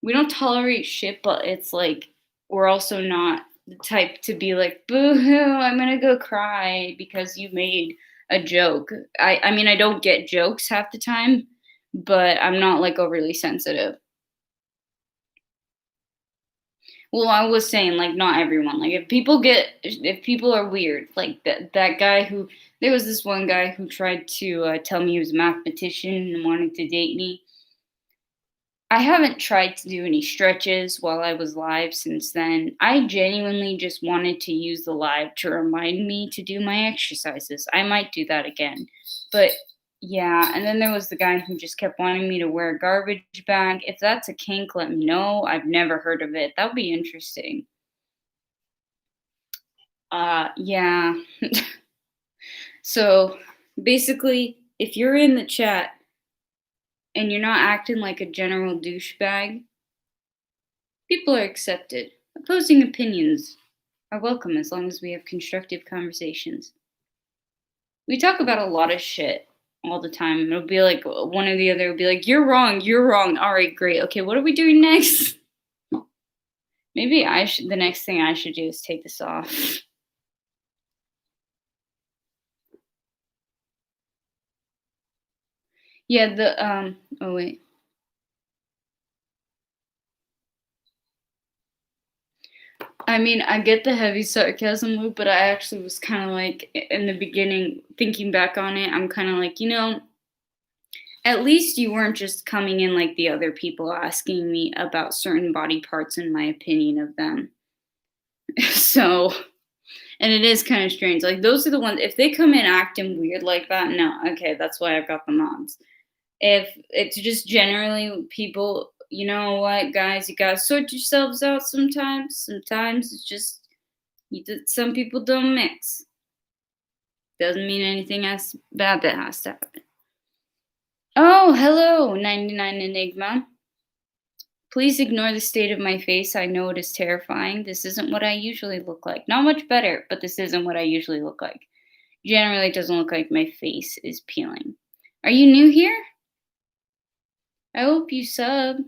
we don't tolerate shit, but it's like we're also not the type to be like, boo hoo, I'm gonna go cry because you made a joke. I mean I don't get jokes half the time, but I'm not like overly sensitive. Well, I was saying like not everyone. Like if people are weird, like that guy who there was this one guy who tried to tell me he was a mathematician and wanted to date me. I haven't tried to do any stretches while I was live since then. I genuinely just wanted to use the live to remind me to do my exercises. I might do that again. But yeah, and then there was the guy who just kept wanting me to wear a garbage bag. If that's a kink, let me know. I've never heard of it. That would be interesting. Yeah. So basically, if you're in the chat and you're not acting like a general douchebag, people are accepted. Opposing opinions are welcome as long as we have constructive conversations. We talk about a lot of shit all the time. It'll be like one or the other will be like, "You're wrong, you're wrong." All right, great. Okay, what are we doing next? Maybe I should. The next thing I should do is take this off. Yeah. Oh wait. I mean, I get the heavy sarcasm loop, but I actually was kind of like in the beginning, thinking back on it, I'm kind of like, at least you weren't just coming in like the other people asking me about certain body parts and my opinion of them. So, and it is kind of strange. Like, those are the ones, if they come in acting weird like that, no, okay, that's why I've got the mods. If it's just generally people, you know what, guys, you gotta sort yourselves out sometimes. Sometimes it's just, some people don't mix. Doesn't mean anything else bad that has to happen. Oh, hello, 99 Enigma. Please ignore the state of my face. I know it is terrifying. This isn't what I usually look like. Not much better, but this isn't what I usually look like. Generally, it doesn't look like my face is peeling. Are you new here? I hope you sub.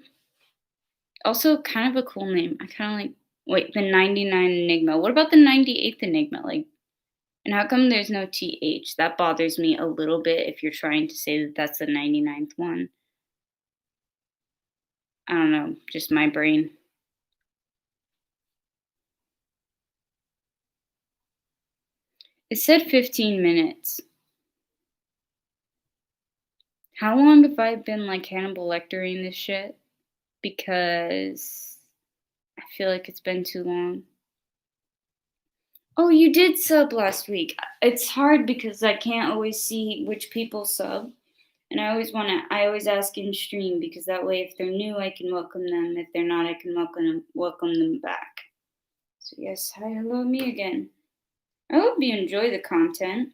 Also, kind of a cool name. I kind of like, wait, the 99 Enigma. What about the 98th Enigma? Like, and how come there's no TH? That bothers me a little bit if you're trying to say that that's the 99th one. I don't know, just my brain. It said 15 minutes. How long have I been like Hannibal Lectering this shit? Because I feel like it's been too long. Oh, you did sub last week. It's hard because I can't always see which people sub. And I always ask in stream because that way if they're new I can welcome them. If they're not, I can welcome them back. So yes, hi, hello, me again. I hope you enjoy the content.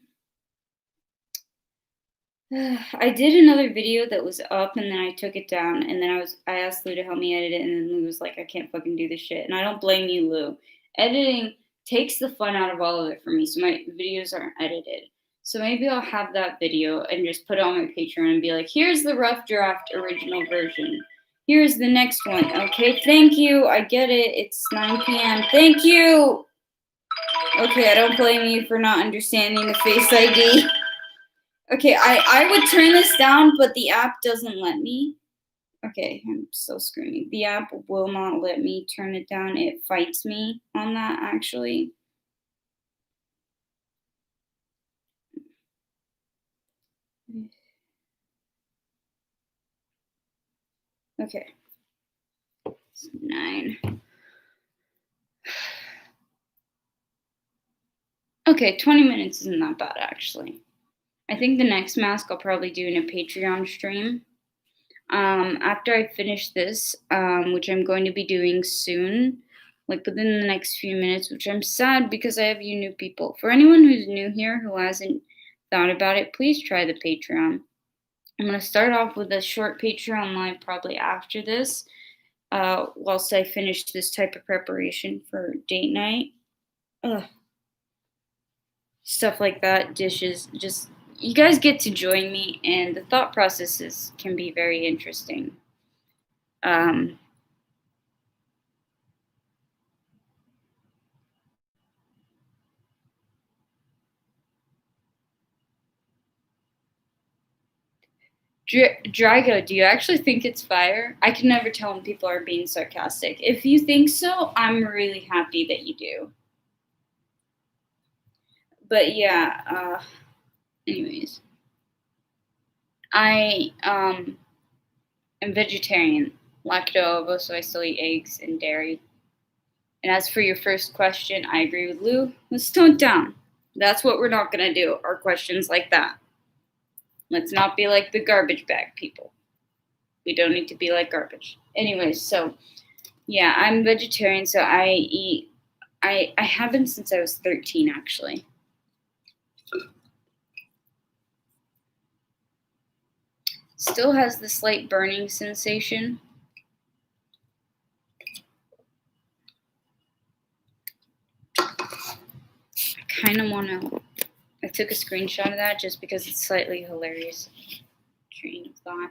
I did another video that was up and then I took it down and then I asked Lou to help me edit it and then Lou was like, I can't fucking do this shit. And I don't blame you, Lou. Editing takes the fun out of all of it for me, so my videos aren't edited. So maybe I'll have that video and just put it on my Patreon and be like, here's the rough draft original version. Here's the next one. Okay, thank you. I get it. It's 9 p.m. Thank you. Okay, I don't blame you for not understanding the Face ID. Okay, I would turn this down, but the app doesn't let me. Okay, I'm so screaming. The app will not let me turn it down. It fights me on that, actually. Okay. It's 9. Okay, 20 minutes isn't that bad, actually. I think the next mask I'll probably do in a Patreon stream. After I finish this, which I'm going to be doing soon, like within the next few minutes, which I'm sad because I have you new people. For anyone who's new here who hasn't thought about it, please try the Patreon. I'm going to start off with a short Patreon live probably after this, whilst I finish this type of preparation for date night. Ugh. Stuff like that, dishes, just, you guys get to join me, and the thought processes can be very interesting. Drago, do you actually think it's fire? I can never tell when people are being sarcastic. If you think so, I'm really happy that you do. But yeah, anyways. I am vegetarian, lacto-ovo, so I still eat eggs and dairy. And as for your first question, I agree with Lou. Let's tone it down. That's what we're not gonna do, are questions like that. Let's not be like the garbage bag people. We don't need to be like garbage. Anyways, so yeah, I'm vegetarian, so I eat I have been since I was 13, actually. Still has the slight burning sensation. I kind of want to. I took a screenshot of that just because it's slightly hilarious. Train of thought.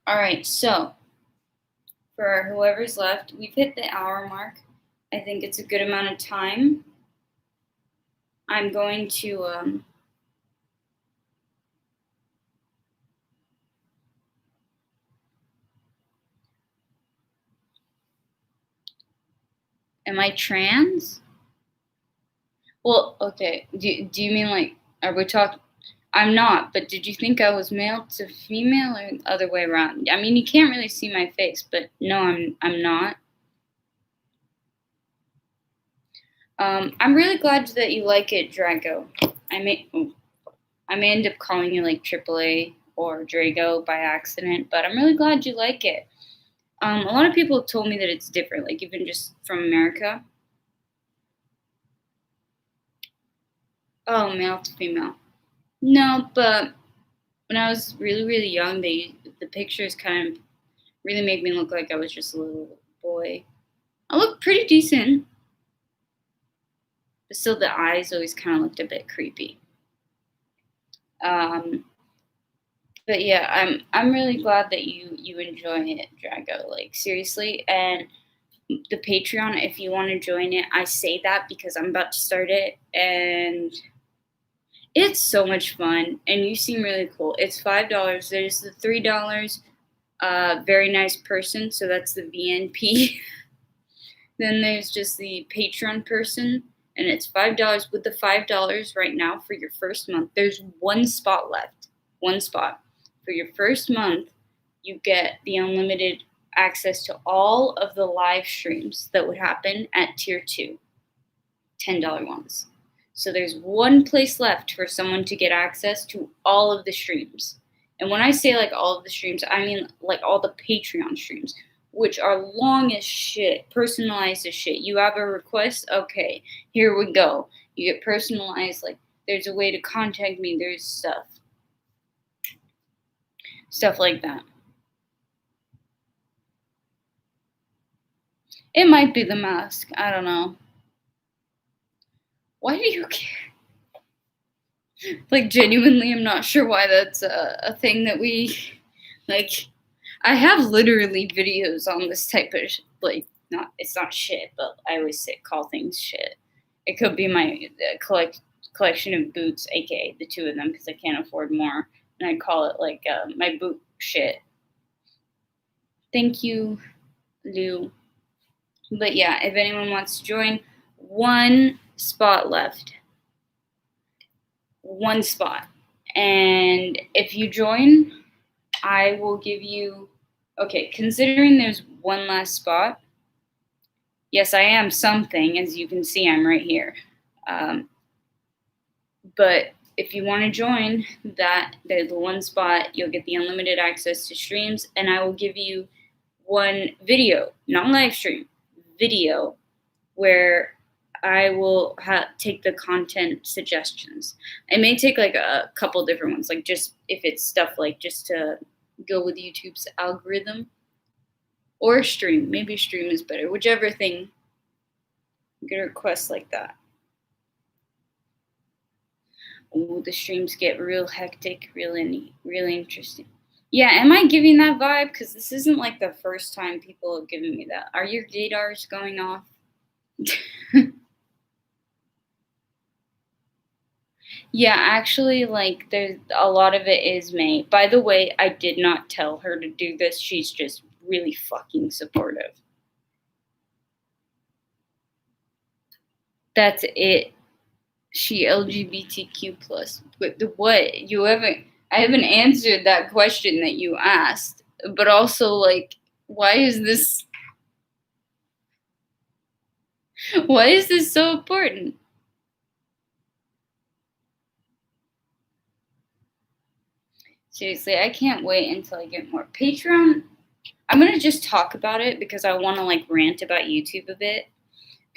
All right, so for whoever's left, we've hit the hour mark. I think it's a good amount of time. I'm going to am I trans? Well, okay. Do you mean like, are we talking? I'm not, but did you think I was male to female or the other way around? I mean, you can't really see my face, but no, I'm not. I'm really glad that you like it, Drago. I may end up calling you like AAA or Drago by accident, but I'm really glad you like it. A lot of people have told me that it's different, like even just from America. Oh, male to female. No, but when I was really, really young, the pictures kind of really made me look like I was just a little boy. I look pretty decent, but still the eyes always kind of looked a bit creepy. But yeah, I'm really glad that you enjoy it, Drago. Like seriously, and the Patreon, if you want to join it, I say that because I'm about to start it, and it's so much fun, and you seem really cool. It's $5. There's the $3, very nice person, so that's the VNP. Then there's just the Patreon person, and it's $5. With the $5 right now for your first month, there's one spot left. One spot. For your first month, you get the unlimited access to all of the live streams that would happen at tier 2, $10 ones. So there's one place left for someone to get access to all of the streams. And when I say like all of the streams, I mean like all the Patreon streams, which are long as shit, personalized as shit. You have a request? Okay, here we go. You get personalized, like there's a way to contact me, there's stuff like that. It might be the mask, I don't know. Why do you care? Like genuinely, I'm not sure why that's a thing that we like. I have literally videos on this type of like not. It's not shit, but I always call things shit. It could be my collection of boots, aka the two of them, because I can't afford more, and I call it like my boot shit. Thank you, Lou. But yeah, if anyone wants to join, one spot left. One spot. And if you join, I will give you, okay, considering there's one last spot, yes, I am something. As you can see, I'm right here. But if you want to join that, there's one spot, you'll get the unlimited access to streams, and I will give you one video, not live stream, video, where I will take the content suggestions. I may take like a couple different ones, like just if it's stuff like just to go with YouTube's algorithm, or stream. Maybe stream is better. Whichever thing. Get a request like that. Oh, the streams get real hectic, really interesting. Yeah, am I giving that vibe? Because this isn't like the first time people have given me that. Are your gaydars going off? Yeah, actually, like, there's a lot of it is May. By the way, I did not tell her to do this. She's just really fucking supportive. That's it. She LGBTQ plus. But what? I haven't answered that question that you asked. But also, like, why is this so important? Seriously, I can't wait until I get more Patreon. I'm gonna just talk about it because I want to like rant about YouTube a bit.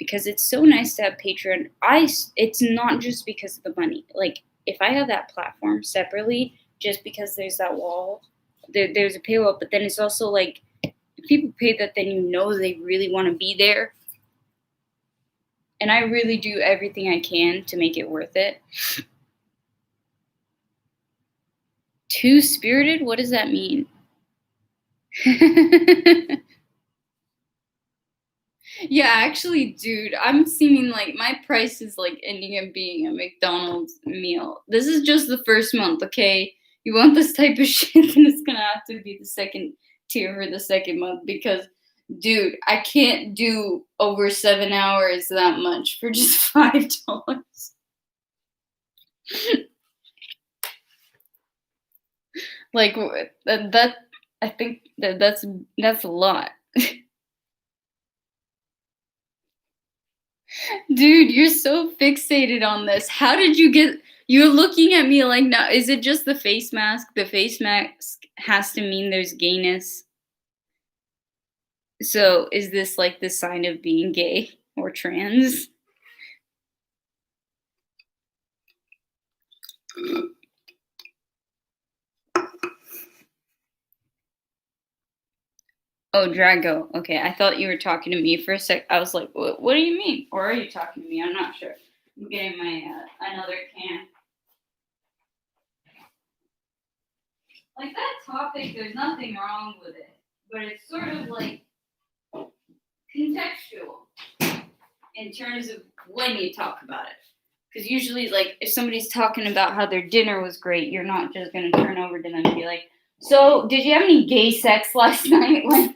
because it's so nice to have Patreon. It's not just because of the money. Like, if I have that platform separately, just because there's that wall, there's a paywall, but then it's also like, if people pay that, then you know they really want to be there. And I really do everything I can to make it worth it. Two-spirited? What does that mean? Yeah, actually, dude, I'm seeming like my price is like ending up being a McDonald's meal. This is just the first month, okay? You want this type of shit, then it's gonna have to be the second tier for the second month because, dude, I can't do over 7 hours that much for just $5. Like that, I think that's a lot. Dude, you're so fixated on this. How did you get? You're looking at me like, now, is it just the face mask? The face mask has to mean there's gayness. So is this like the sign of being gay or trans? Oh, Drago. Okay, I thought you were talking to me for a sec. I was like, what do you mean? Or are you talking to me? I'm not sure. I'm getting my another can. Like, that topic, there's nothing wrong with it, but it's sort of like contextual in terms of when you talk about it. Because usually, like, if somebody's talking about how their dinner was great, you're not just going to turn over to them and be like, so, did you have any gay sex last night? Like,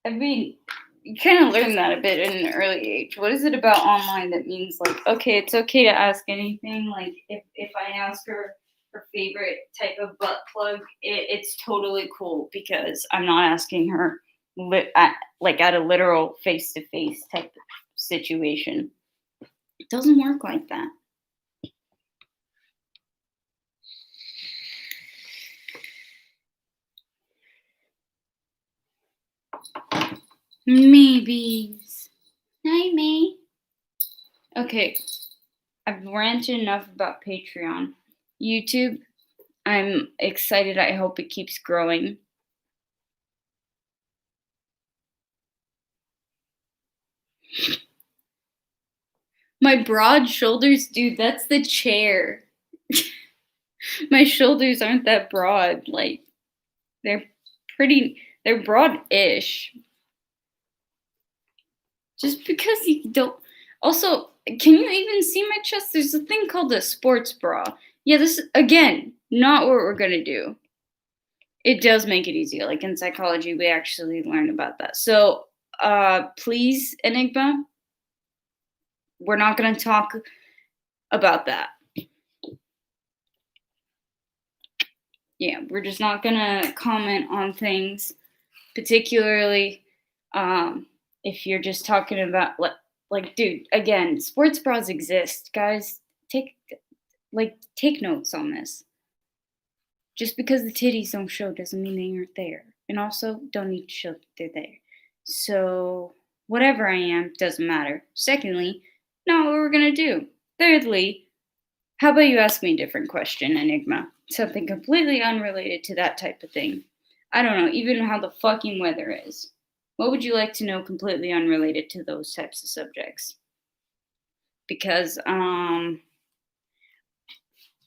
I mean, you kind of learn that a bit in an early age. What is it about online that means, like, okay, it's okay to ask anything? Like, if I ask her favorite type of butt plug, it's totally cool because I'm not asking her at a literal face-to-face type of situation. It doesn't work like that. Maybes. Hi, May. Okay, I've ranted enough about Patreon. YouTube, I'm excited. I hope it keeps growing. My broad shoulders, dude, that's the chair. My shoulders aren't that broad. Like, they're they're broad-ish. Just because you don't. Also, can you even see my chest? There's a thing called a sports bra. Yeah, this is, again, not what we're gonna do. It does make it easier. Like, in psychology, we actually learn about that. So, please, Enigma, we're not gonna talk about that. Yeah, we're just not gonna comment on things, particularly if you're just talking about like, dude, again, sports bras exist, guys. Take notes on this. Just because the titties don't show doesn't mean they aren't there, and also don't need to show that they're there. So whatever I am doesn't matter. Secondly, not what we're gonna do. Thirdly, how about you ask me a different question, Enigma? Something completely unrelated to that type of thing. I don't know, even how the fucking weather is. What would you like to know completely unrelated to those types of subjects? Because,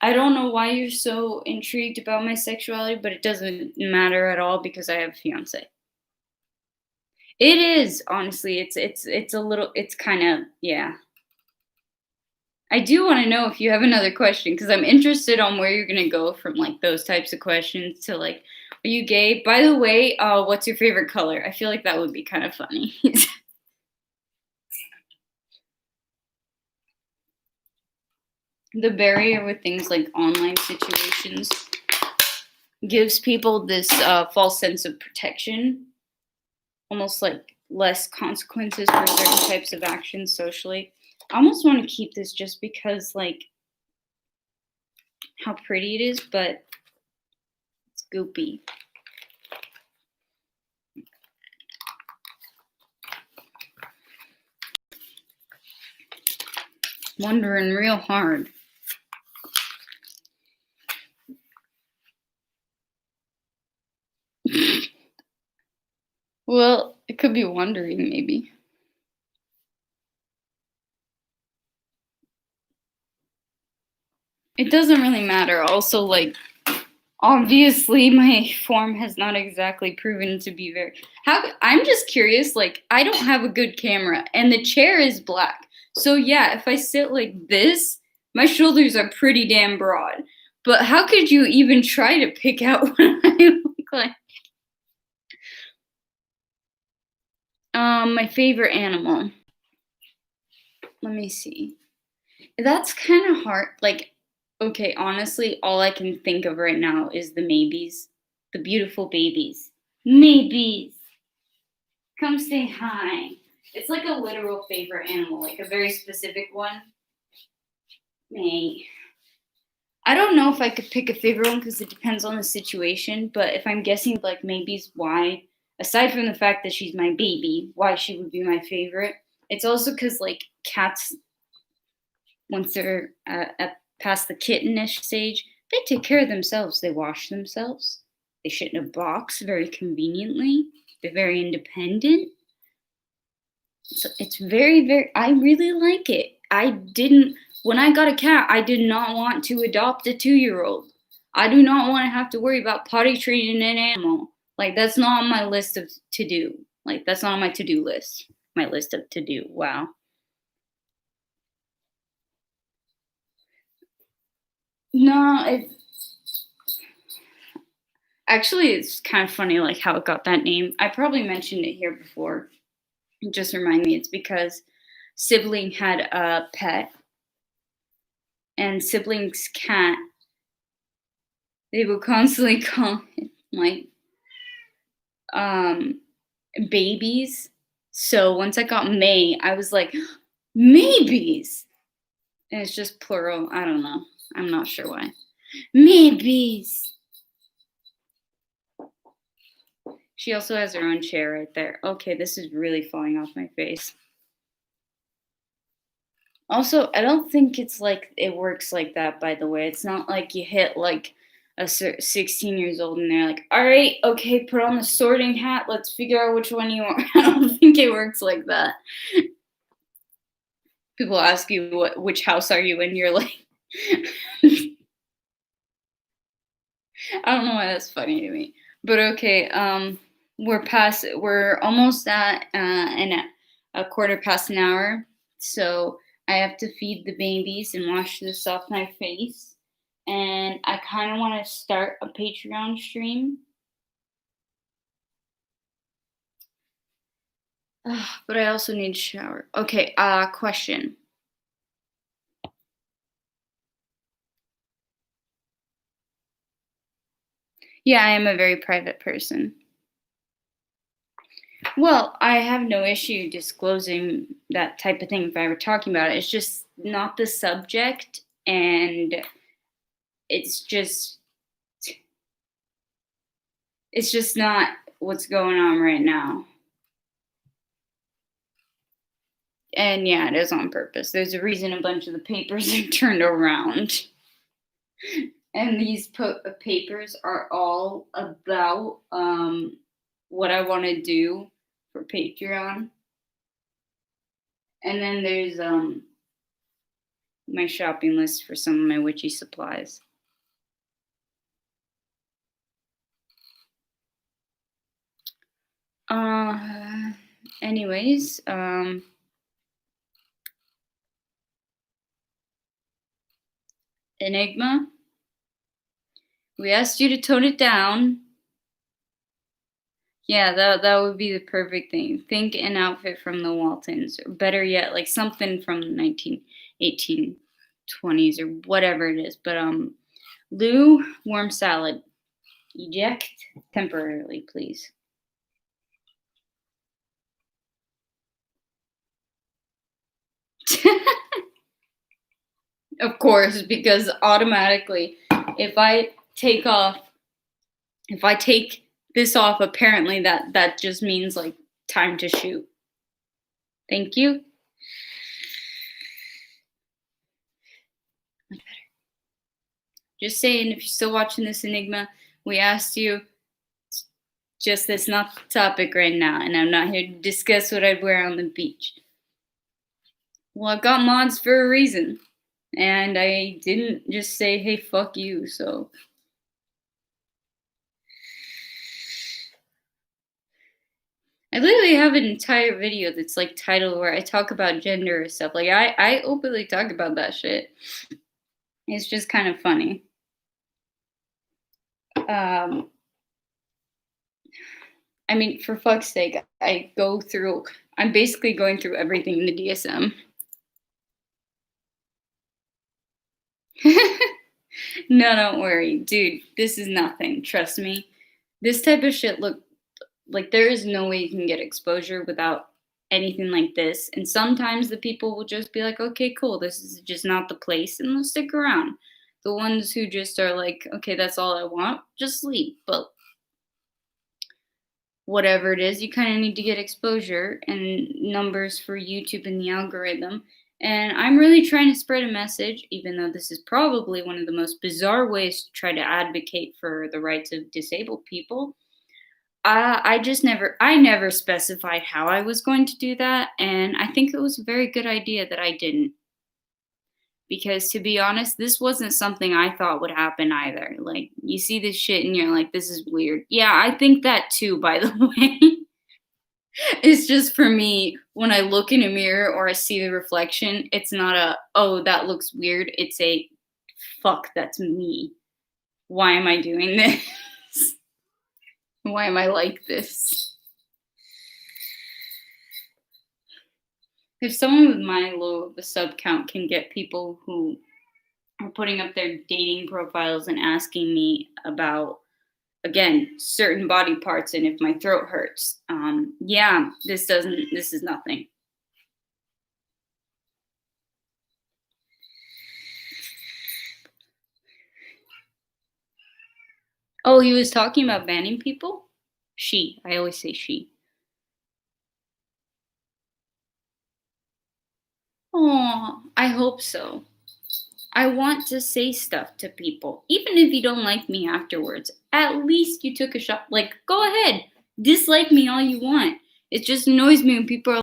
I don't know why you're so intrigued about my sexuality, but it doesn't matter at all because I have a fiance. It is, honestly, it's a little, it's kind of, yeah. I do want to know if you have another question because I'm interested on where you're gonna go from like those types of questions to like, are you gay? By the way, what's your favorite color? I feel like that would be kind of funny. The barrier with things like online situations gives people this false sense of protection, almost like less consequences for certain types of actions socially. I almost want to keep this just because, like, how pretty it is, but it's goopy. Wondering real hard. Well, it could be wondering, maybe. It doesn't really matter. Also, like, obviously, my form has not exactly proven to be very. I'm just curious. Like, I don't have a good camera, and the chair is black. So yeah, if I sit like this, my shoulders are pretty damn broad. But how could you even try to pick out what I look like? My favorite animal. Let me see. That's kind of hard. Like, okay, honestly, all I can think of right now is the maybes, the beautiful babies. Maybes, come say hi. It's like a literal favorite animal, like a very specific one. May. I don't know if I could pick a favorite one because it depends on the situation. But if I'm guessing, like maybes, why? Aside from the fact that she's my baby, why she would be my favorite? It's also because like cats, once they're past the kittenish stage, they take care of themselves. They wash themselves. They shit in a box very conveniently. They're very independent. So it's very, very, I really like it. When I got a cat, I did not want to adopt a 2-year-old. I do not want to have to worry about potty training an animal. Like, that's not on my list of to do. Like, that's not on my to do list. My list of to do. Wow. No, it's kind of funny, like how it got that name. I probably mentioned it here before. Just remind me, it's because sibling had a pet, and sibling's cat. They would constantly call it like um babies. So once I got May, I was like, maybes, and it's just plural. I don't know. I'm not sure why. Maybes. She also has her own chair right there. Okay, this is really falling off my face. Also, I don't think it's like it works like that, by the way. It's not like you hit like 16 years old and they're like, all right, okay, put on the sorting hat. Let's figure out which one you are. I don't think it works like that. People ask you which house are you in, you're like, I don't know why that's funny to me. But okay, we're almost at a quarter past an hour. So I have to feed the babies and wash this off my face. And I kind of want to start a Patreon stream. But I also need a shower. Okay, question. Yeah, I am a very private person. Well, I have no issue disclosing that type of thing if I were talking about it. It's just not the subject, and it's just not what's going on right now. And yeah, it is on purpose. There's a reason a bunch of the papers are turned around. And these papers are all about what I want to do for Patreon. And then there's my shopping list for some of my witchy supplies. Anyways, Enigma, we asked you to tone it down. Yeah, that would be the perfect thing. Think an outfit from the Waltons, or better yet, like something from the 1820s or whatever it is. But Lou, warm salad. Eject temporarily, please. Of course, because automatically, if I take this off, apparently that just means like time to shoot. Thank you. Just saying, if you're still watching this Enigma, we asked you. Just that's not the topic right now, and I'm not here to discuss what I'd wear on the beach. Well, I've got mods for a reason, and I didn't just say, "Hey, fuck you." So I literally have an entire video that's like titled where I talk about gender or stuff. Like I openly talk about that shit. It's just kind of funny. Um, I mean, for fuck's sake, I go through. I'm basically going through everything in the DSM. No, don't worry, dude. This is nothing. Trust me. This type of shit look like there is no way you can get exposure without anything like this. And sometimes the people will just be like, okay, cool, this is just not the place, and they'll stick around. The ones who just are like, okay, that's all I want, just leave. But whatever it is, you kind of need to get exposure and numbers for YouTube and the algorithm. And I'm really trying to spread a message, even though this is probably one of the most bizarre ways to try to advocate for the rights of disabled people. I never specified how I was going to do that, and I think it was a very good idea that I didn't. Because to be honest, this wasn't something I thought would happen either. Like, you see this shit and you're like, this is weird. Yeah, I think that too, by the way. It's just for me, when I look in a mirror or I see the reflection, it's not a, oh, that looks weird. It's a, fuck, that's me. Why am I doing this? Why am I like this? If someone with my low the sub count can get people who are putting up their dating profiles and asking me about, again, certain body parts and if my throat hurts, yeah, this is nothing. Oh, he was talking about banning people. I always say she. Oh, I hope so. I want to say stuff to people, even if you don't like me afterwards. At least you took a shot. Like, go ahead, dislike me all you want. It just annoys me when people are